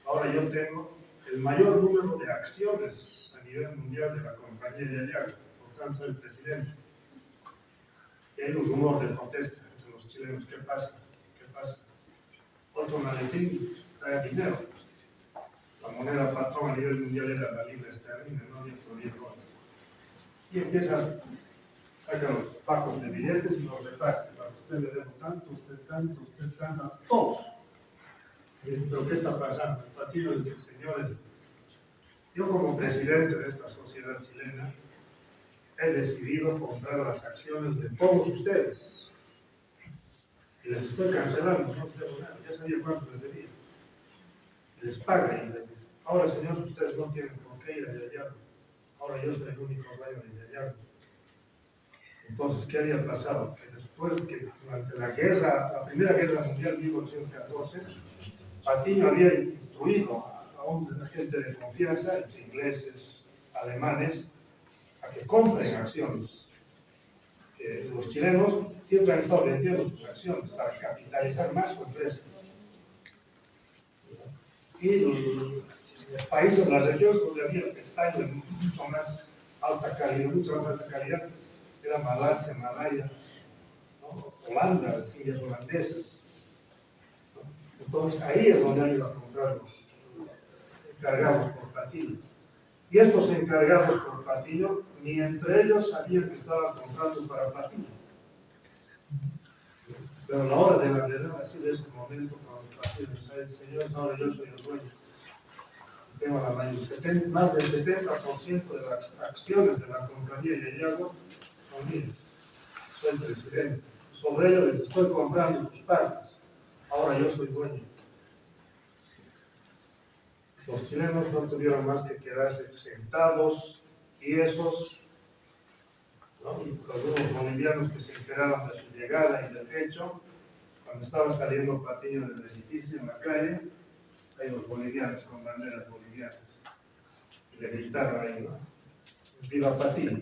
ahora yo tengo el mayor número de acciones a nivel mundial de la compañía Yayago, por tanto soy el presidente. Y hay un rumor de protesta entre los chilenos. ¿Qué pasa? ¿Qué pasa? Otro maletín trae dinero. La moneda patrón a nivel mundial era la libra esterlina, no había otro $10. Y empieza, saca los pacos de billetes y los reparte. Para usted le debo tanto, usted tanto, a todos. ¿Pero qué está pasando? El Patiño dice, señores, yo como presidente de esta sociedad chilena, he decidido comprar las acciones de todos ustedes. Y les estoy cancelando, no les debo nada, ya sabía cuánto les debía. Les paga y ahora, señores, ustedes no tienen por qué ir a Yayago. Ahora yo soy el único dueño de Yayago. Entonces, ¿qué había pasado? Que después, que durante la Primera Guerra Mundial, 1914, Patiño había instruido a un agente de confianza, entre ingleses, alemanes, a que compren acciones. Los chilenos siempre han estado vendiendo sus acciones para capitalizar más su empresa. Y los países, las regiones donde había estaño de mucha más alta calidad, era Malasia, Malaya, ¿no? Holanda, las Indias holandesas, ¿no? Entonces ahí es donde han ido a comprar los encargados por Patiño. Y estos encargados por Patiño, ni entre ellos sabían que estaban comprando para Patiño. Pero a la hora de la verdad, así de ese momento, cuando Patiño dice, señor, ahora yo soy el dueño. Tengo más del 70% de las acciones de la compañía Yayago son mías. Soy el presidente. Sobre ello les estoy comprando sus partes. Ahora yo soy dueño. Los chilenos no tuvieron más que quedarse sentados, tiesos, ¿no? Y algunos bolivianos que se enteraron de su llegada y del hecho, cuando estaba saliendo Patiño del edificio en la calle, hay los bolivianos con banderas bolivianas. Y le gritaron ahí, ¿no? ¡Viva Patiño!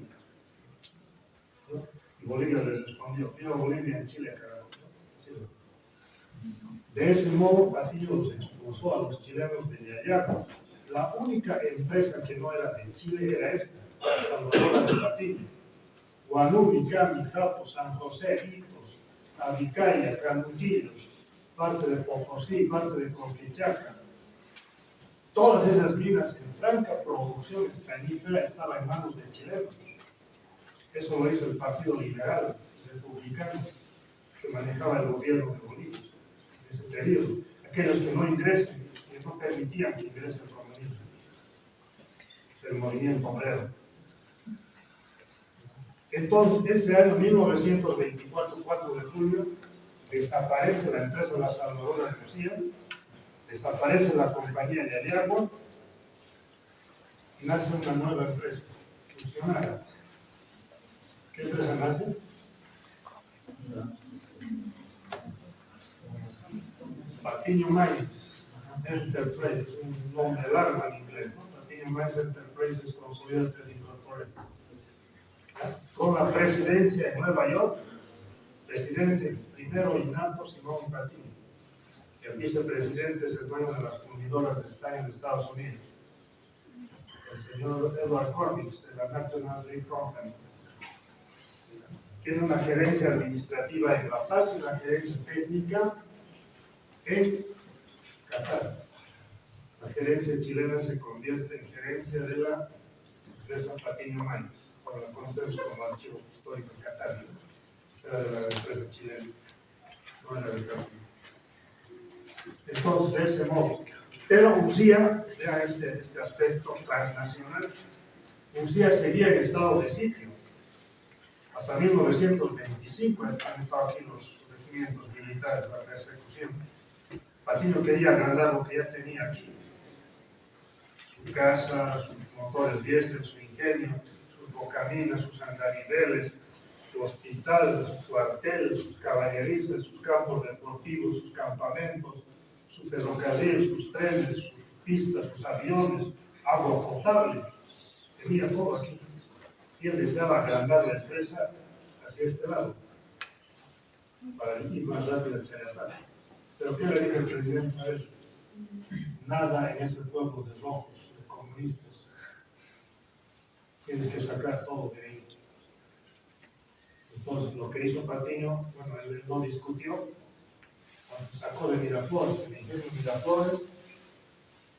¿No? Y Bolivia les respondió, ¡viva Bolivia en Chile, carajo! ¿No? Sí. De ese modo, Patiño los expulsó a los chilenos de Yayaco. La única empresa que no era de Chile era esta, la Salvadora de Patiño. Guanú, Cami, Japo, San José, Itos, Abicaya, Canundillos, parte de Potosí, parte de Conquichaca. Todas esas minas en franca producción estañífera estaban en manos de chilenos. Eso lo hizo el Partido Liberal, republicano, que manejaba el gobierno de Bolivia en ese periodo. Aquellos que no ingresen, que no permitían que ingrese el comunismo. Es el movimiento obrero. Entonces, ese año 1924, 4 de julio, desaparece la empresa La Salvadora de Lucía, desaparece la compañía de Aliagua y nace una nueva empresa, funcionaria. ¿Qué empresa nace? Patiño Mines Enterprises, un nombre largo en inglés, ¿no? Patiño Mines Enterprises Consolidated Incorporated. Con la presidencia en Nueva York, presidente primero Ignato Simón Patiño. Y el vicepresidente es el dueño de las fundidoras de estaño de Estados Unidos, el señor Edward Corliss, de la National Lead Company. Tiene una gerencia administrativa en La Paz y una gerencia técnica en Qatar. La gerencia chilena se convierte en gerencia de la empresa Patiño Mines, ahora la conocemos como Archivo Histórico en Qatar. Esa era de la empresa chilena, no era de Qatar. Entonces, de ese modo. Pero Ucía, vean este aspecto transnacional, Ucía seguía en estado de sitio. Hasta 1925 han estado aquí los regimientos militares para persecución. Patiño quería agrandar lo que ya tenía aquí. Su casa, sus motores diésel, su ingenio, sus bocaminas, sus andariveles, su hospital, su cuartel, sus caballerizas, sus campos deportivos, sus campamentos, su ferrocarril, sus trenes, sus pistas, sus aviones, agua potable. Tenía todo aquí. Y él deseaba agrandar la empresa hacia este lado, para ir más rápido hacia adelante. Pero ¿qué le dijo el presidente a él? Nada en ese pueblo de rojos, de comunistas. Tienes que sacar todo de ahí. Entonces, lo que hizo Patiño, bueno, él no discutió, sacó de Miraflores, el ingenio Miraflores,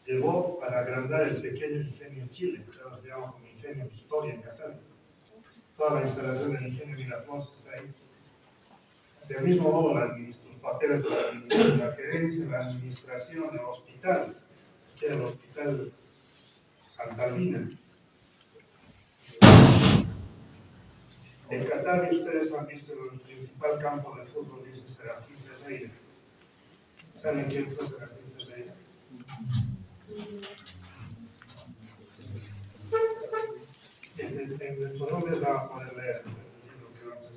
llevó para agrandar el pequeño ingenio Chile, que ahora se llama como ingenio Victoria en Qatar. Toda la instalación del ingenio Miraflores está ahí. Del mismo modo, los papeles de la gerencia, la administración, el hospital, que era el hospital Santa Albina. En Qatar, ustedes han visto el principal campo de fútbol, dice Serafín Ferreira. ¿Saben quién fue Serafín Ferreira? En su nombre van a poder leer el libro que vamos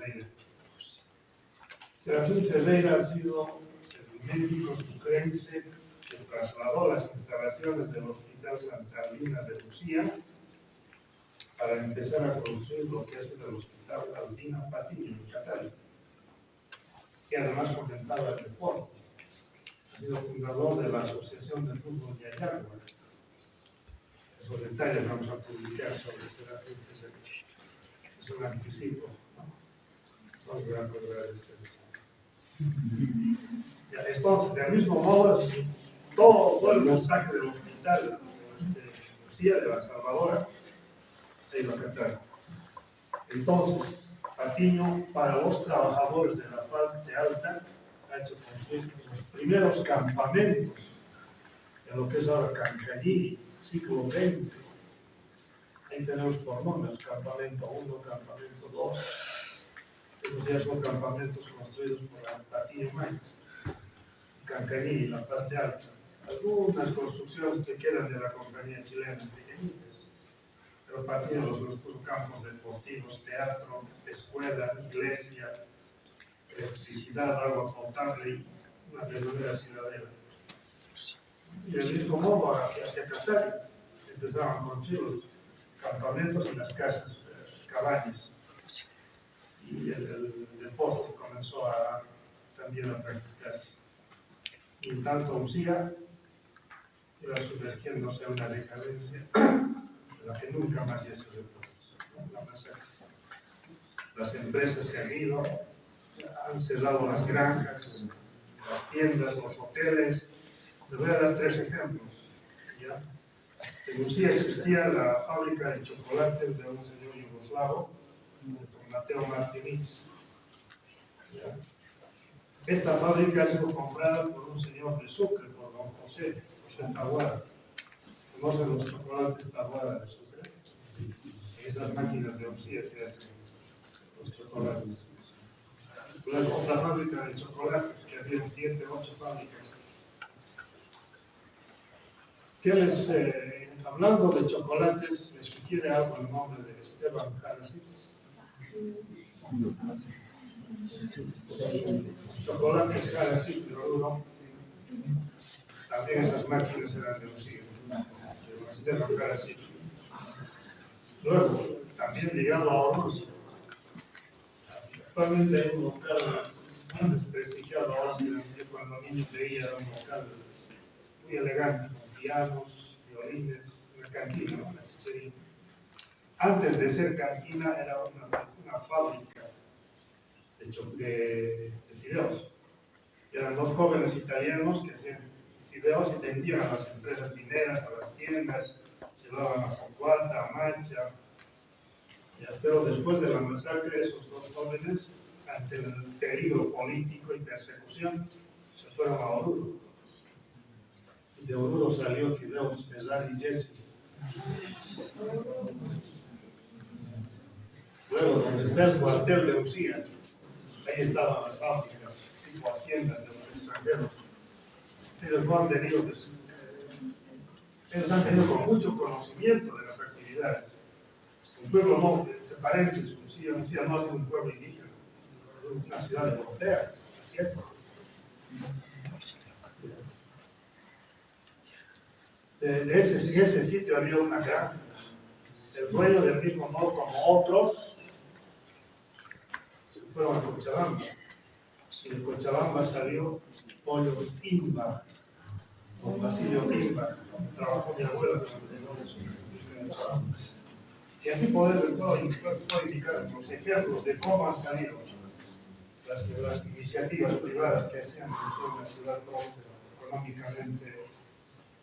Ferreira. Serafín Ferreira ha sido el médico sucrense que trasladó las instalaciones del Hospital Santa Albina de Lucía para empezar a construir lo que es el Hospital Albina Patiño en Catay, que además fomentaba el deporte. Ha sido fundador de la Asociación de Fútbol de Ayagua. Esos detalles vamos a publicar sobre Serafín Ferreira. Es un anticipo, ¿no? No voy a acordar de este detalle. Entonces, del mismo modo, todo el mensaje del hospital de Lucía de la Salvadora se iba a cantar. Entonces, Patiño, para los trabajadores de la parte alta, ha hecho construir los primeros campamentos en lo que es ahora Cancañí, siglo XX. Ahí tenemos por nombres, campamento 1, campamento 2. Esos ya son campamentos construidos por la Patiño Maíz, Cancañí, la parte alta. Algunas construcciones que quedan de la compañía chilena pequeñitas, pero Patiño los puso campos deportivos, teatro, escuela, iglesia, electricidad, agua potable y una verdadera ciudadela. Y del mismo modo, hacia Catay, empezaron a construir los campamentos y las casas, cabañas. Y el deporte comenzó también a practicarse. Y en tanto Lucía iba sumergiéndose en una decadencia de la que nunca más ya se repuso, ¿no? La masacre. Las empresas se han ido, han cerrado las granjas, las tiendas, los hoteles. Les voy a dar 3 ejemplos. ¿Ya? En Lucía existía la fábrica de chocolates de un señor yugoslavo, don Mateo Martinic. ¿Ya? Esta fábrica ha sido comprada por un señor de Sucre, por don José Taboada. ¿Conocen los chocolates Taboada de Sucre? Esas máquinas de Lucía se hacen los chocolates. Luego, otra fábrica de chocolates, que había 7 o 8 fábricas. Hablando de chocolates, ¿les sugiere algo el nombre de Esteban Karasic? Chocolates Karasic de Oruro. También esas máquinas eran de Lucía, de Esteban Karasic. Luego, también ligado a Oruro, actualmente hay un local muy desprestigiado ahora, que cuando niño veía era un local muy elegante, con pianos, violines, una cantina, una chichería. Antes de ser cantina era una fábrica de fideos. Y eran 2 jóvenes italianos que hacían fideos y vendían a las empresas mineras, a las tiendas, llevaban a Cocualta, a Mancha. Pero después de la masacre, esos 2 jóvenes, ante el peligro político y persecución, se fueron a Oruro. Y de Oruro salió Fideos Ferrari y Jesse. Luego, donde está el cuartel de Lucía, ahí estaban las fábricas, tipo haciendas de los extranjeros. Ellos no han tenido, ellos han tenido con mucho conocimiento de las actividades. Un pueblo no, entre paréntesis, Lucía no es un pueblo indígena, es una ciudad europea, ¿cierto? En ese sitio había una granja. El dueño, del mismo modo como otros, se fueron a Cochabamba. Y de Cochabamba salió Pollo Timba, don Basilio Timba, donde trabajó mi abuela durante 2 años. Y así puedo indicar los ejemplos de cómo han salido las iniciativas privadas que hacían una ciudad próspera económicamente,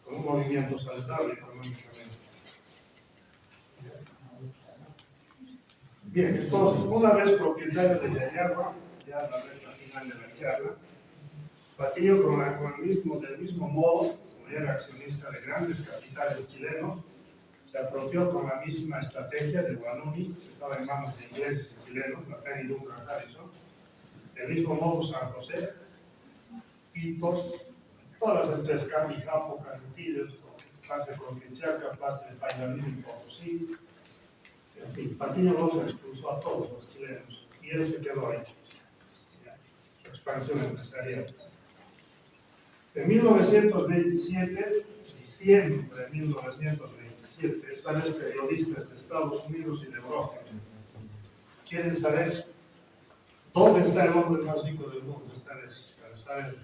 con un movimiento saludable económicamente. Bien, entonces, una vez propietario de Yayagua, ya la recta final de la charla, Patiño del mismo modo, como era accionista de grandes capitales chilenos, se apropió con la misma estrategia de Guanuni, que estaba en manos de ingleses y chilenos, la Penny Duncan Harrison, del mismo modo San José, Pintos, todas las empresas, Camijapo, Canutillos, parte de Conquichaca, parte de Pañalín y Potosí. En fin, Patiño los expulsó a todos los chilenos y él se quedó ahí. Su expansión empresarial. En 1927, diciembre de 1927, esta vez periodistas de Estados Unidos y de Europa quieren saber dónde está el hombre más rico del mundo, esta vez, para saber.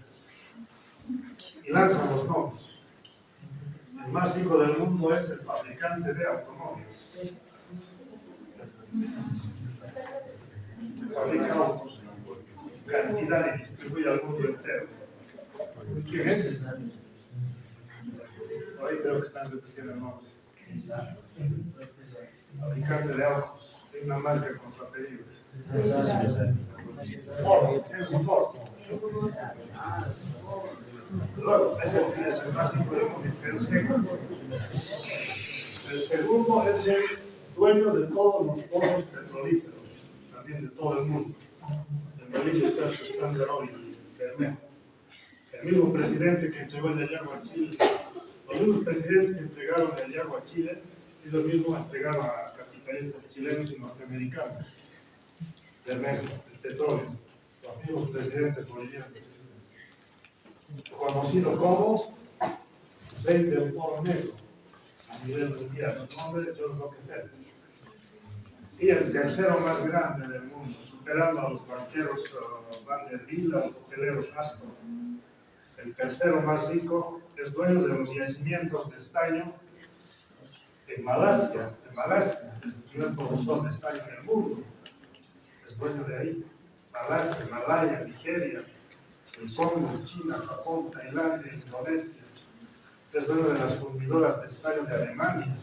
Y lanzan los nombres. El más rico del mundo es el fabricante de automóviles. Fabrica autos en cantidad y distribuye al mundo entero. ¿Quién es? Ahí creo que están repitiendo el nombre. Fabricante de autos. Hay una marca con su apellido. Ford. Henry Ford. Luego, es el más rico del mundo. El segundo es el dueño de todos los pozos petrolíferos, también de todo el mundo. En Bolivia está su Standard Oil, Bermejo. El mismo presidente que entregó el Yagua a Chile, los mismos presidentes que entregaron el Yagua a Chile, y los mismos entregaron a capitalistas chilenos y norteamericanos. Bermejo, el petróleo, los mismos presidentes bolivianos. Conocido como rey del oro negro a nivel mundial, su nombre es John Rockefeller. Y el tercero más grande del mundo, superando a los banqueros Vanderbilt, a los hoteleros Astor. El tercero más rico es dueño de los yacimientos de estaño en Malasia. Es el primer productor de estaño en el mundo. Es dueño de ahí. Malasia, Malaya, Nigeria, el Congo, China, Japón, Tailandia, Indonesia. Es dueño de las fundidoras de estaño de Alemania,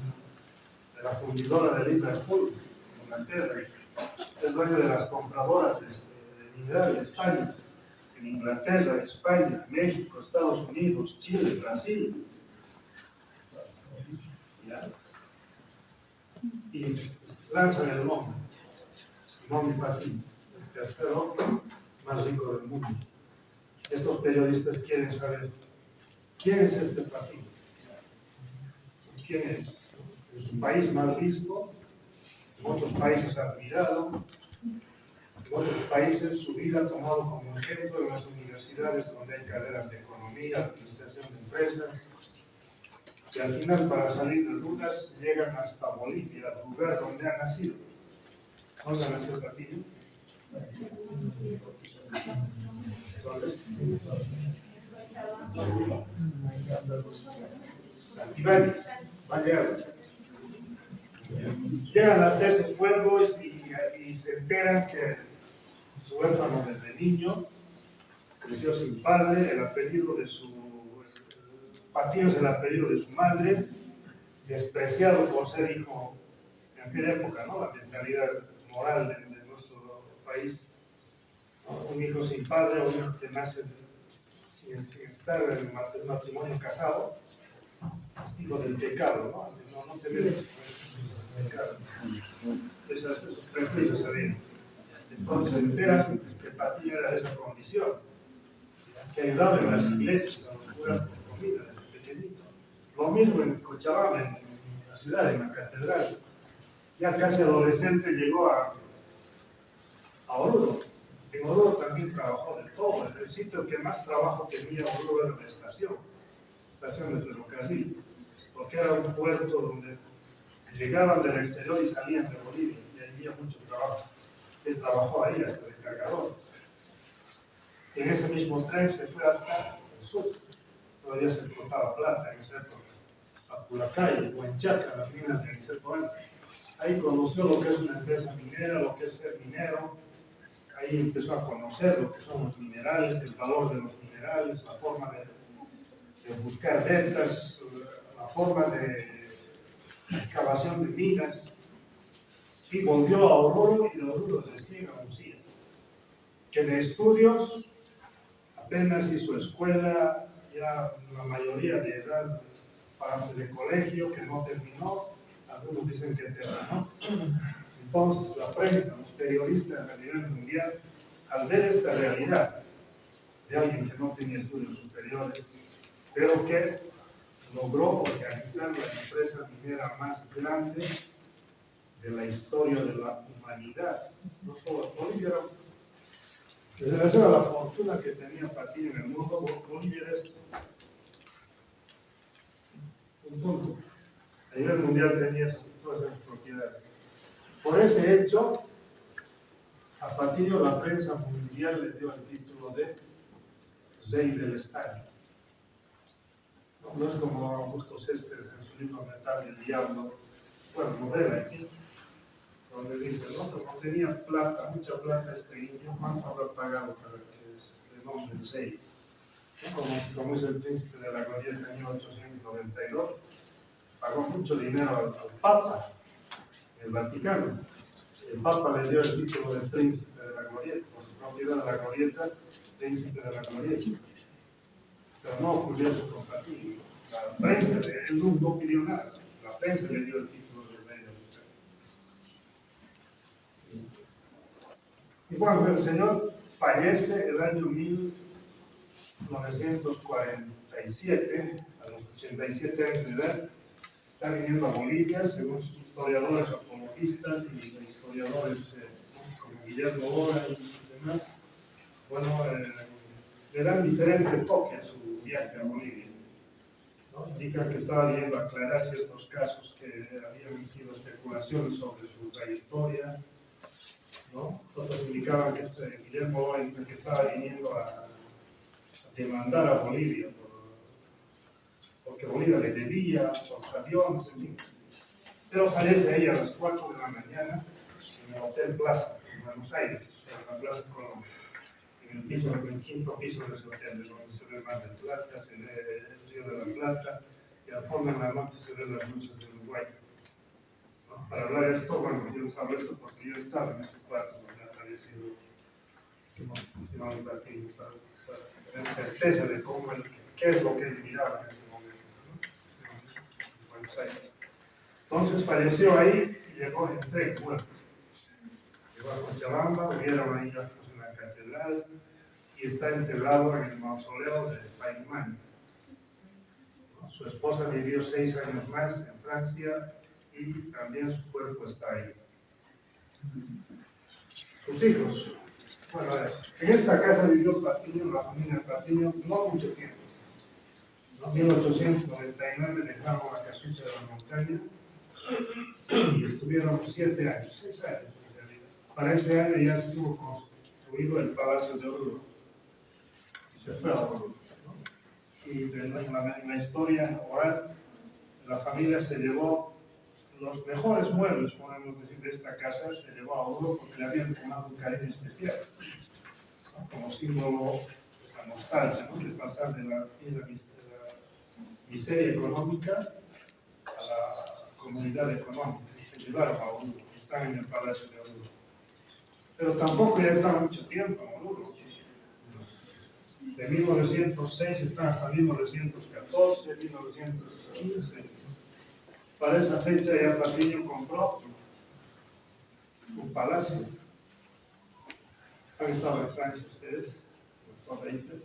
de la fundidora de Liverpool, Inglaterra. Es dueño de las compradoras de minerales de estaño en Inglaterra, España, México, Estados Unidos, Chile, Brasil. ¿Ya? Y lanzan el nombre, Simón Patín, el tercer hombre más rico del mundo. Estos periodistas quieren saber quién es este Patín, quién es. En su país mal visto, en otros países admirado, en otros países su vida tomado como ejemplo en las universidades donde hay carreras de economía, administración de empresas, y al final para salir de dudas llegan hasta Bolivia, el lugar donde ha nacido. ¿Dónde nació Patillo? ¿Dónde? Santibáñez, Valleares. Llegan hasta ese pueblo y se enteran que su huérfano desde niño creció sin padre, el apellido de su Patillo es el apellido de su madre, despreciado por ser hijo en aquella época, ¿no? La mentalidad moral de nuestro país, ¿no? Un hijo sin padre, un hijo que nace sin estar en el matrimonio casado, es hijo del pecado, ¿no? No te metes con el pecado. Esos prejuicios habían. Entonces se enteran que Patillo era de esa condición, que ayudaba en las iglesias, a los curas por comida, desde pequeñito. Lo mismo en Cochabamba, en la ciudad, en la catedral. Ya casi adolescente llegó a Oruro. En Oruro también trabajó de todo. El sitio que más trabajo tenía Oruro era la estación de ferrocarril, porque era un puerto donde llegaban del exterior y salían de Bolivia, y había mucho trabajo. Él trabajó ahí hasta de cargador. Y en ese mismo tren se fue hasta el sur. Todavía se explotaba plata en esa época. A Puracay, Huanchaca, las minas de Aniceto Arce. Ahí conoció lo que es una empresa minera, lo que es ser minero. Ahí empezó a conocer lo que son los minerales, el valor de los minerales, la forma de buscar ventas, la forma de excavación de minas. Y volvió a Oruro y de Oruro recién a Ucía, que de estudios apenas hizo escuela, ya la mayoría de edad parte de colegio, que no terminó, algunos dicen que terminó. Entonces la prensa, los periodistas a nivel mundial, al ver esta realidad de alguien que no tenía estudios superiores, pero que logró organizar la empresa minera más grande de la historia de la humanidad. No solo Bolivia era, desde la fortuna que tenía Patiño en el mundo, Bolivia era esto. Un punto. A nivel mundial tenía todas esas propiedades. Por ese hecho, a Patiño la prensa mundial le dio el título de Rey del Estaño. No es como Augusto Céspedes en su libro Metal y el Diablo, bueno, novela aquí, donde dice, ¿no? Como tenía plata, mucha plata este indio, ¿cuánto habrá pagado para que se nombre el rey? Como es el príncipe de la Glorieta en 1892, pagó mucho dinero al Papa, el Vaticano. El Papa le dio el título de príncipe de la Glorieta, por su propiedad de la Glorieta, príncipe de la Glorieta. Pero no ocurrió eso con Patiño. La prensa, él no pidió nada, la prensa le dio el título de rey del Estado. Y bueno, el señor fallece el año 1947, a los 87 años de edad. Está viniendo a Bolivia, según historiadores apologistas y historiadores como Guillermo Ora y demás. Bueno, le dan diferente toque a su viaje a Bolivia, ¿no? Indican que estaba viendo aclarar ciertos casos que habían sido especulaciones sobre su trayectoria, ¿no? Otros indicaban que Guillermo Ora que estaba viniendo a demandar a Bolivia porque Bolivia le debía por los aviones, en fin. Pero fallece ahí a las 4 de la mañana en el Hotel Plaza, en Buenos Aires, en la Plaza Colón, en el quinto piso de ese hotel, donde se ve Mar del Plata, se ve el Río de la Plata, y al fondo en la noche se ven las luces de Uruguay, ¿no? Para hablar de esto, bueno, yo les hablo esto porque yo estaba en ese cuarto donde ha fallecido Simón Patiño, para tener certeza de qué es lo que él miraba en ese momento, ¿no? En Buenos Aires. Entonces falleció ahí y llegó en tren, bueno, llegó a Cochabamba, vieron ahí las cosas en la catedral y está enterrado en el mausoleo de Paimán. Su esposa vivió 6 años más en Francia y también su cuerpo está ahí. Sus hijos. Bueno, a ver, en esta casa vivió Patiño, la familia Patiño, no mucho tiempo. En 1899 dejaron la casucha de la montaña y estuvieron 7 años, 6 años en realidad. Para ese año ya estuvo construido el Palacio de Oruro y se fue a Oruro, ¿no? Y en la historia oral, la familia se llevó los mejores muebles, podemos decir, de esta casa, se llevó a Oruro porque le habían tomado un cariño especial, ¿no? Como símbolo de la nostalgia, ¿no? De pasar de la miseria económica a la comunidad económica, y se llevaron a Oruro, están en el Palacio de Oruro. Pero tampoco ya están mucho tiempo en Oruro. De 1906 están hasta 1914, 1915. Para esa fecha ya Patiño compró un palacio. ¿Han estado en Francia ustedes? ¿Los países?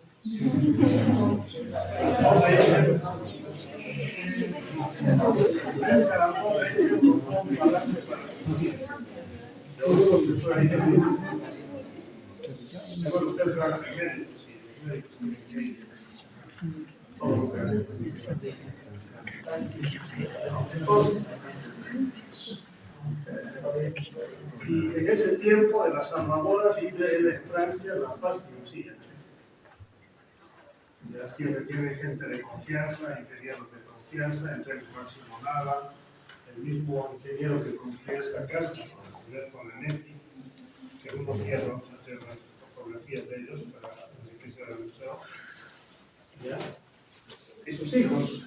Ustedes van a ser médicos y médicos tienen que ir. Y en ese tiempo de las armadoras vive él en Francia, La Paz y Lucía. Ya tiene gente de confianza, ingenieros de confianza, entre ellos Máximo Nava, el mismo ingeniero que construyó esta casa, Alberto Nenetti, que unos días vamos a hacer unas fotografías de ellos para enriquecer el museo. ¿Ya? Y sus hijos.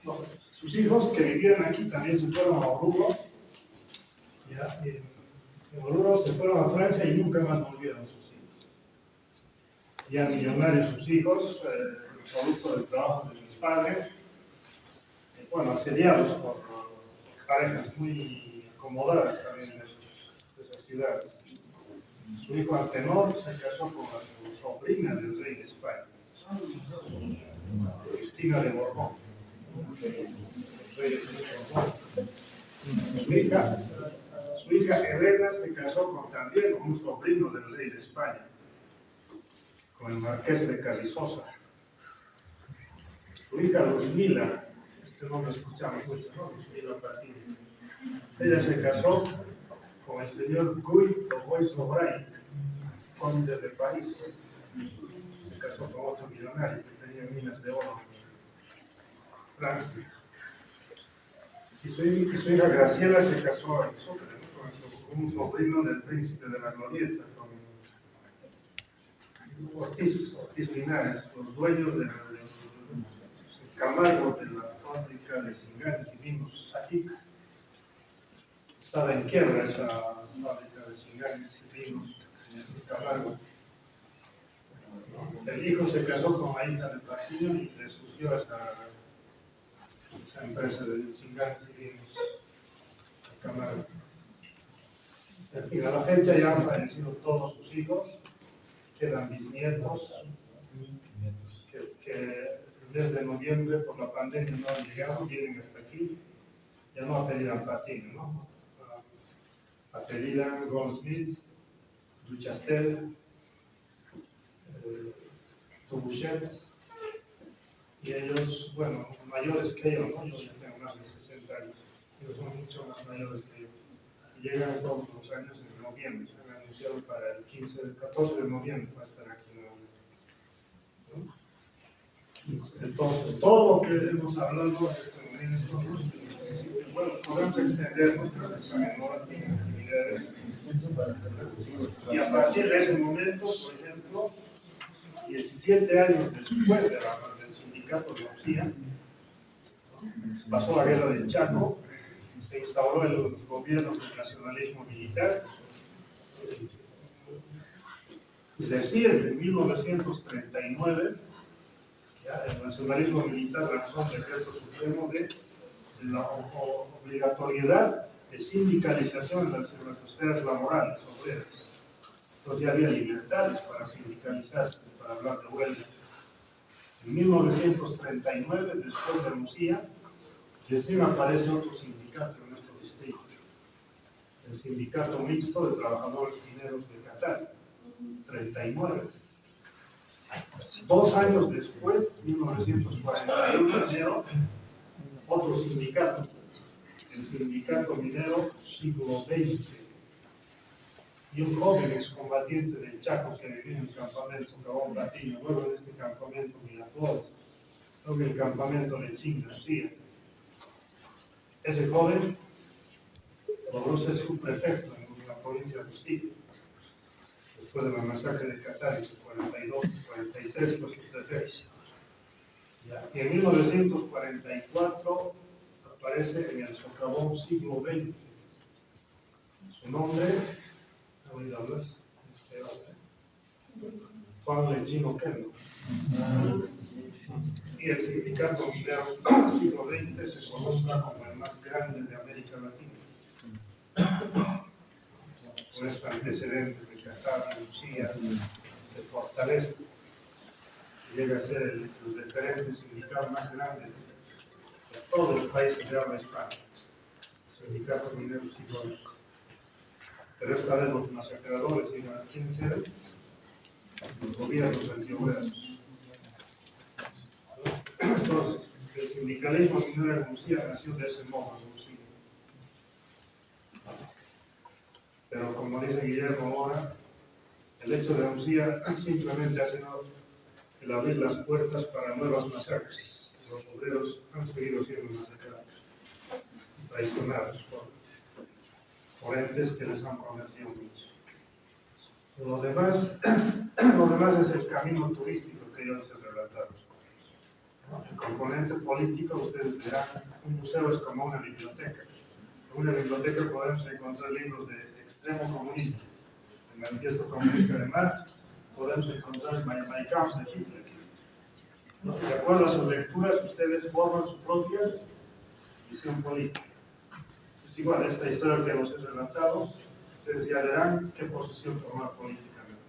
No, sus hijos que vivían aquí también se fueron a Oruro. ¿Ya? En Oruro se fueron a Francia y nunca más volvieron sus hijos. Ya millonarios sus hijos, producto del trabajo de sus padres, bueno, asediados por parejas muy acomodadas también de esas ciudades. Su hijo Antenor se casó con la sobrina del rey de España, Cristina de Borbón, el rey de Borbón. Su hija Elena se casó también con un sobrino del rey de España, con el marqués de Carrizosa. Su hija Luzmila, este nombre escuchamos mucho, ¿no? Luzmila Patiño. Ella se casó con el señor Guy Bois O'Brien, conde de París. Se casó con otro millonario que tenía minas de oro en Francia. Y su hija Graciela se casó en Sucre, ¿no? Con un sobrino del príncipe de la Glorieta, con Ortiz Linares, los dueños de Camargo, de la fábrica de cinganes y vinos Sajica. Estaba en quiebra esa fábrica de cinganes y vinos en Camargo. El hijo se casó con la hija de Patiño y le surgió esa empresa de cinganes y vinos en Camargo. En fin, a la fecha ya han fallecido todos sus hijos, quedan bisnietos que desde noviembre por la pandemia no han llegado, vienen hasta aquí, ya no apellidan Patiño, ¿no? Apellidan Goldsmith, Duchastel, Touchet, y ellos, bueno, mayores que yo, ¿no? Yo ya tengo más de 60 años, ellos son mucho más mayores que yo. Y llegan todos los años en noviembre, se han anunciado para el 14 de noviembre para estar aquí nuevamente, ¿no? Entonces, todo lo que hemos hablado en este momento, bueno, podemos extender nuestra memoria de actividades. Y a partir de ese momento, por ejemplo, 17 años después del sindicato de UCIA, pasó la guerra del Chaco, se instauró el gobierno del nacionalismo militar. Es decir, en 1939, ya, el nacionalismo militar lanzó un decreto supremo de la obligatoriedad de sindicalización en las esferas laborales, obreras. Entonces ya había libertades para sindicalizarse, para hablar de huelga. En 1939, después de Lucía, recién aparece otro sindicato en nuestro distrito, el Sindicato Mixto de Trabajadores Mineros de Qatar, 39. 2 años después, 1941, enero, otro sindicato, el Sindicato Minero Siglo XX. Y un joven excombatiente del Chaco que vivía en el campamento Cabón Patiño, luego en este campamento Miraflores, luego en el campamento Lechín García. Ese joven logró ser subprefecto en la provincia de Castilla. Después de la masacre de Qatar, en 42, 43 fue subprefecto. Y en 1944 aparece en el socavón siglo XX. Su nombre, ¿han oído hablar? Juan Lechino Kendo. Y el sindicato minero siglo XX se conoce como el más grande de América Latina. Por esos antecedentes de Qatar, Lucía, se fortalece. Llega a ser el referente sindical más grande de todos los países de habla hispana. Sindicato minero siglo XX. Pero esta vez los masacradores, ¿quiénes eran? Los gobiernos antiobreros. Entonces, el sindicalismo minero en Lucía nació de ese modo en Lucía. Pero como dice Guillermo ahora, el hecho de Lucía simplemente ha sido el abrir las puertas para nuevas masacres. Los obreros han seguido siendo masacrados, traicionados por entes que les han prometido mucho. Lo demás es el camino turístico que yo les he relatado. El componente político, ustedes verán, un museo es como una biblioteca. En una biblioteca podemos encontrar libros de extremo comunismo, el manifiesto comunista de Marx, podemos encontrar el Mein Kampf de Hitler. De acuerdo a sus lecturas, ustedes forman su propia visión política. Es igual, esta historia que os he relatado, ustedes ya verán qué posición tomar políticamente.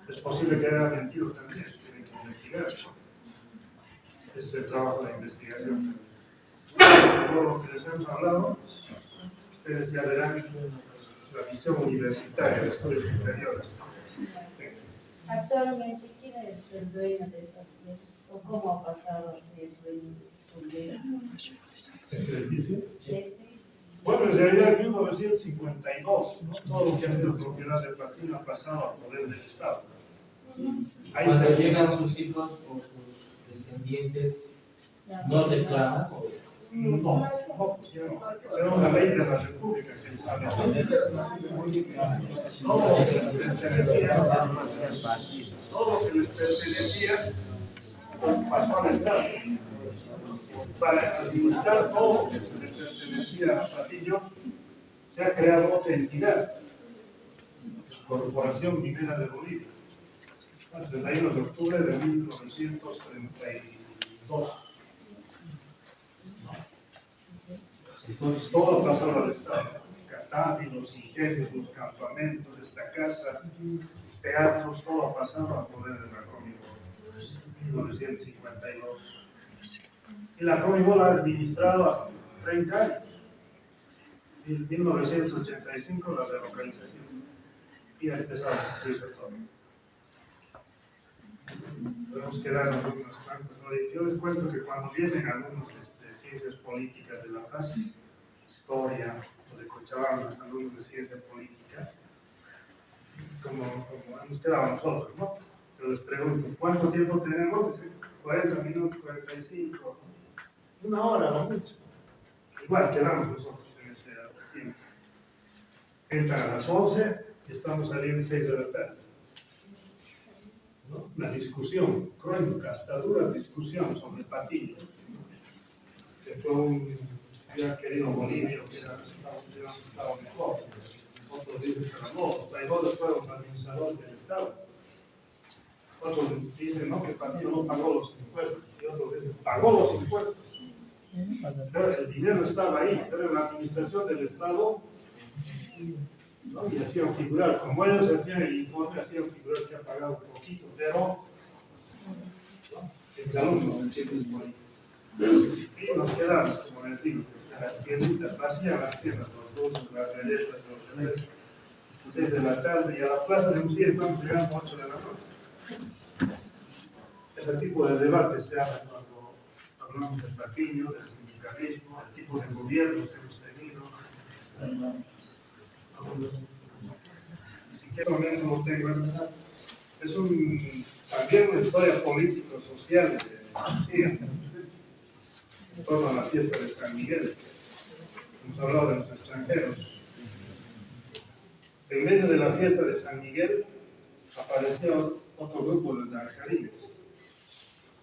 Es posible que haya mentido también, tienen que investigar. Ese es el trabajo de investigación. todo lo que les hemos hablado, ustedes ya verán la visión universitaria de estudios superiores. Actualmente, ¿quién es el dueño de estas tierras? ¿O cómo ha pasado a ser dueño de Este edificio. este? Bueno, en realidad en 1952, ¿no? Todo lo que ha sido propiedad de Patiño ha pasado a poder del Estado. Ahí Cuando terminó. llegan sus hijos o sus descendientes, no reclaman. No, pues ya no. Tenemos la ley de la República que establece todo lo que les pertenecía, pues pasó al Estado. Para administrar todo lo que le pertenecía a Patiño, se ha creado otra entidad, Corporación Minera de Bolivia, el 31 de octubre de 1932. Entonces todo pasaba al Estado. Catavi, los incendios, los campamentos, esta casa, sus teatros, todo ha pasado a poder de la Comibol, 1952. Y la Comibol ha administrado hasta 30 años. En 1985 la relocalización y ha empezado a destruirse todo. Podemos quedar en algunas cuantas horas. Yo les cuento que cuando vienen algunos de ciencias políticas de La Paz, historia o de Cochabamba, alumnos de ciencia política, como hemos quedado nosotros, ¿no? Yo les pregunto, ¿cuánto tiempo tenemos? 40 minutos, 45, una hora, no mucho. Igual quedamos nosotros en ese tiempo. Entran a las 11 y estamos saliendo 6 de la tarde. ¿No? Una discusión crónica, hasta dura discusión sobre Patiño, que fue un ya querido Bolivia, que era estado mejor. Otros dicen que no, los traidores fueron administradores del Estado. Otros dicen no, que Patiño no pagó los impuestos, y otros dicen pagó los impuestos. Pero el dinero estaba ahí, era la administración del Estado, ¿no? Y hacían figurar, como ellos hacían el informe, hacían figurar que ha pagado un poquito, pero ¿no? El alumno entiende político. Y nos quedamos, como les digo, las tienditas vacías, las tiendas, los dulces, las galletas, los cervezos, 6 de la tarde, y a la plaza de Lucía estamos llegando a 8 de la noche. Ese tipo de debate se habla cuando hablamos del Patiño, del sindicalismo, el tipo de gobiernos que hemos tenido. Ni siquiera lo mismo tengo. Es también una historia político-social de Lucía, en torno a la fiesta de San Miguel. Hemos hablado de los extranjeros. En medio de la fiesta de San Miguel apareció otro grupo de danzarines.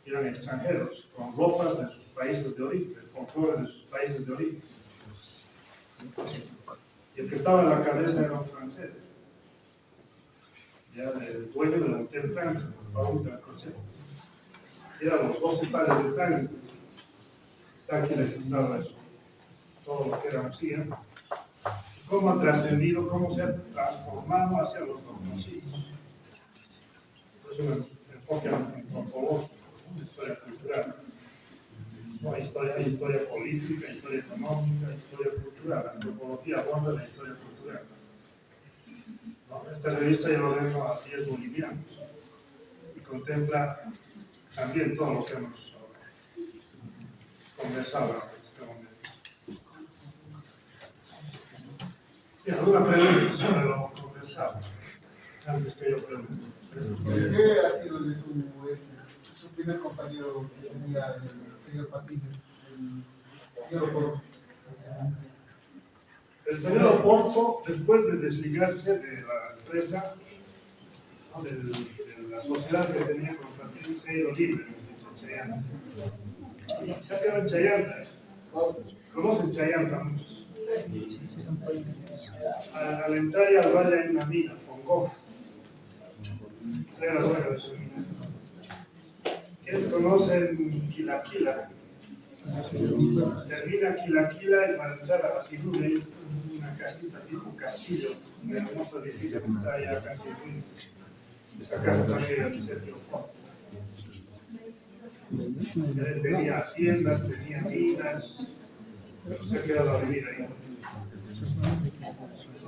Eran extranjeros, con ropas de sus países de origen, con flores de sus países de origen. Y el que estaba en la cabeza era un francés, ya el dueño del Hotel Francia, Paul Delconcet. Eran los 12 padres de Francia. Está aquí registrado eso, todo lo que era Lucía, cómo ha trascendido, cómo se ha transformado hacia los conocidos. Es un enfoque antropológico, una historia cultural. No, hay historia política, historia económica, historia cultural. La antropología aborda la historia cultural. ¿No? Esta revista yo lo dejo a 10 bolivianos y contempla también todo lo que hemos conversado en este momento. ¿Y alguna pregunta sobre lo conversado? Antes que yo pregunte. ¿Qué ha sido de su primer compañero que tenía el señor Patiño, el señor Oporto? El señor Oporto, después de desligarse de la empresa, ¿no? de la sociedad que tenía con Patiño, se ha ido libre en Chayanta. Se ha quedado en Chayanta. ¿Conocen Chayanta muchos? Al entrar al valle hay una mina, Pongo. Era la dueña de su mina. ¿Quiénes conocen Quilaquila? Termina Quilaquila y para entrar a Basilú hay una casita tipo castillo, un hermoso edificio que está allá casi en ruinas. Esa casa también era de Sergio Oporto. Tenía haciendas, tenía minas, pero se ha quedado a vivir ahí.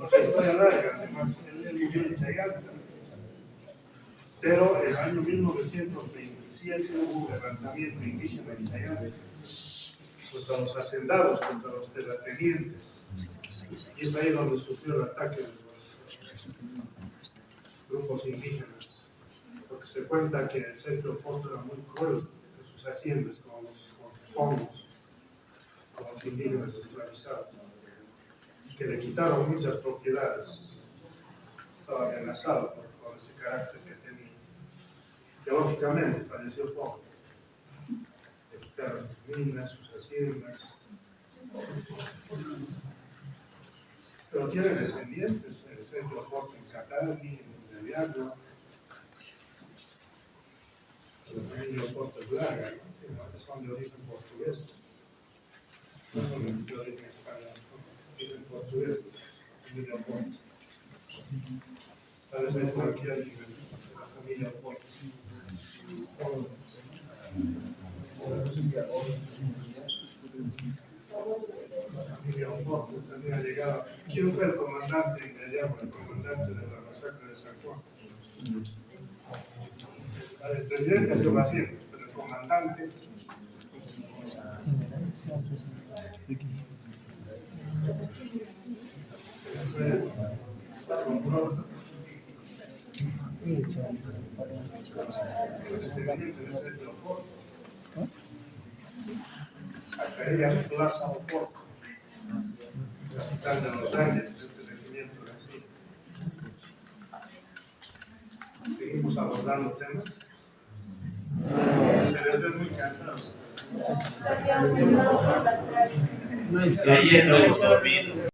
Otra historia larga, además, él vivió en Chayán, pero en el año 1927 hubo un levantamiento indígena en Chayán contra los hacendados, contra los terratenientes, y es ahí donde sufrió el ataque de los grupos indígenas, porque se cuenta que Sergio Porto era muy cruel en sus haciendas con sus pongos, con los indígenas esclavizados, que le quitaron muchas propiedades. Estaba amenazado por ese carácter que tenía. Que lógicamente falleció poco. Le quitaron sus minas, sus haciendas. Pero tiene descendientes, el Sergio Porto en Catani, en Deviagua. La familia Porto es larga, ¿no? Son de origen portugués. No son de origen español, son de origen portugués, familia Porto. Tal vez hay por aquí alguien de la familia Porto. La familia Porto también ha llegado. ¿Quién fue el comandante en Gallagua, el comandante de la masacre de San Juan? El presidente ha sido vacío, pero el comandante. Acaellas Plaza Oporto, capital de los Andes, de este regimiento de Brasil. Seguimos abordando temas. Se les ve muy cansados. Habíamos estado sin pasar. Ayer no hemos dormido.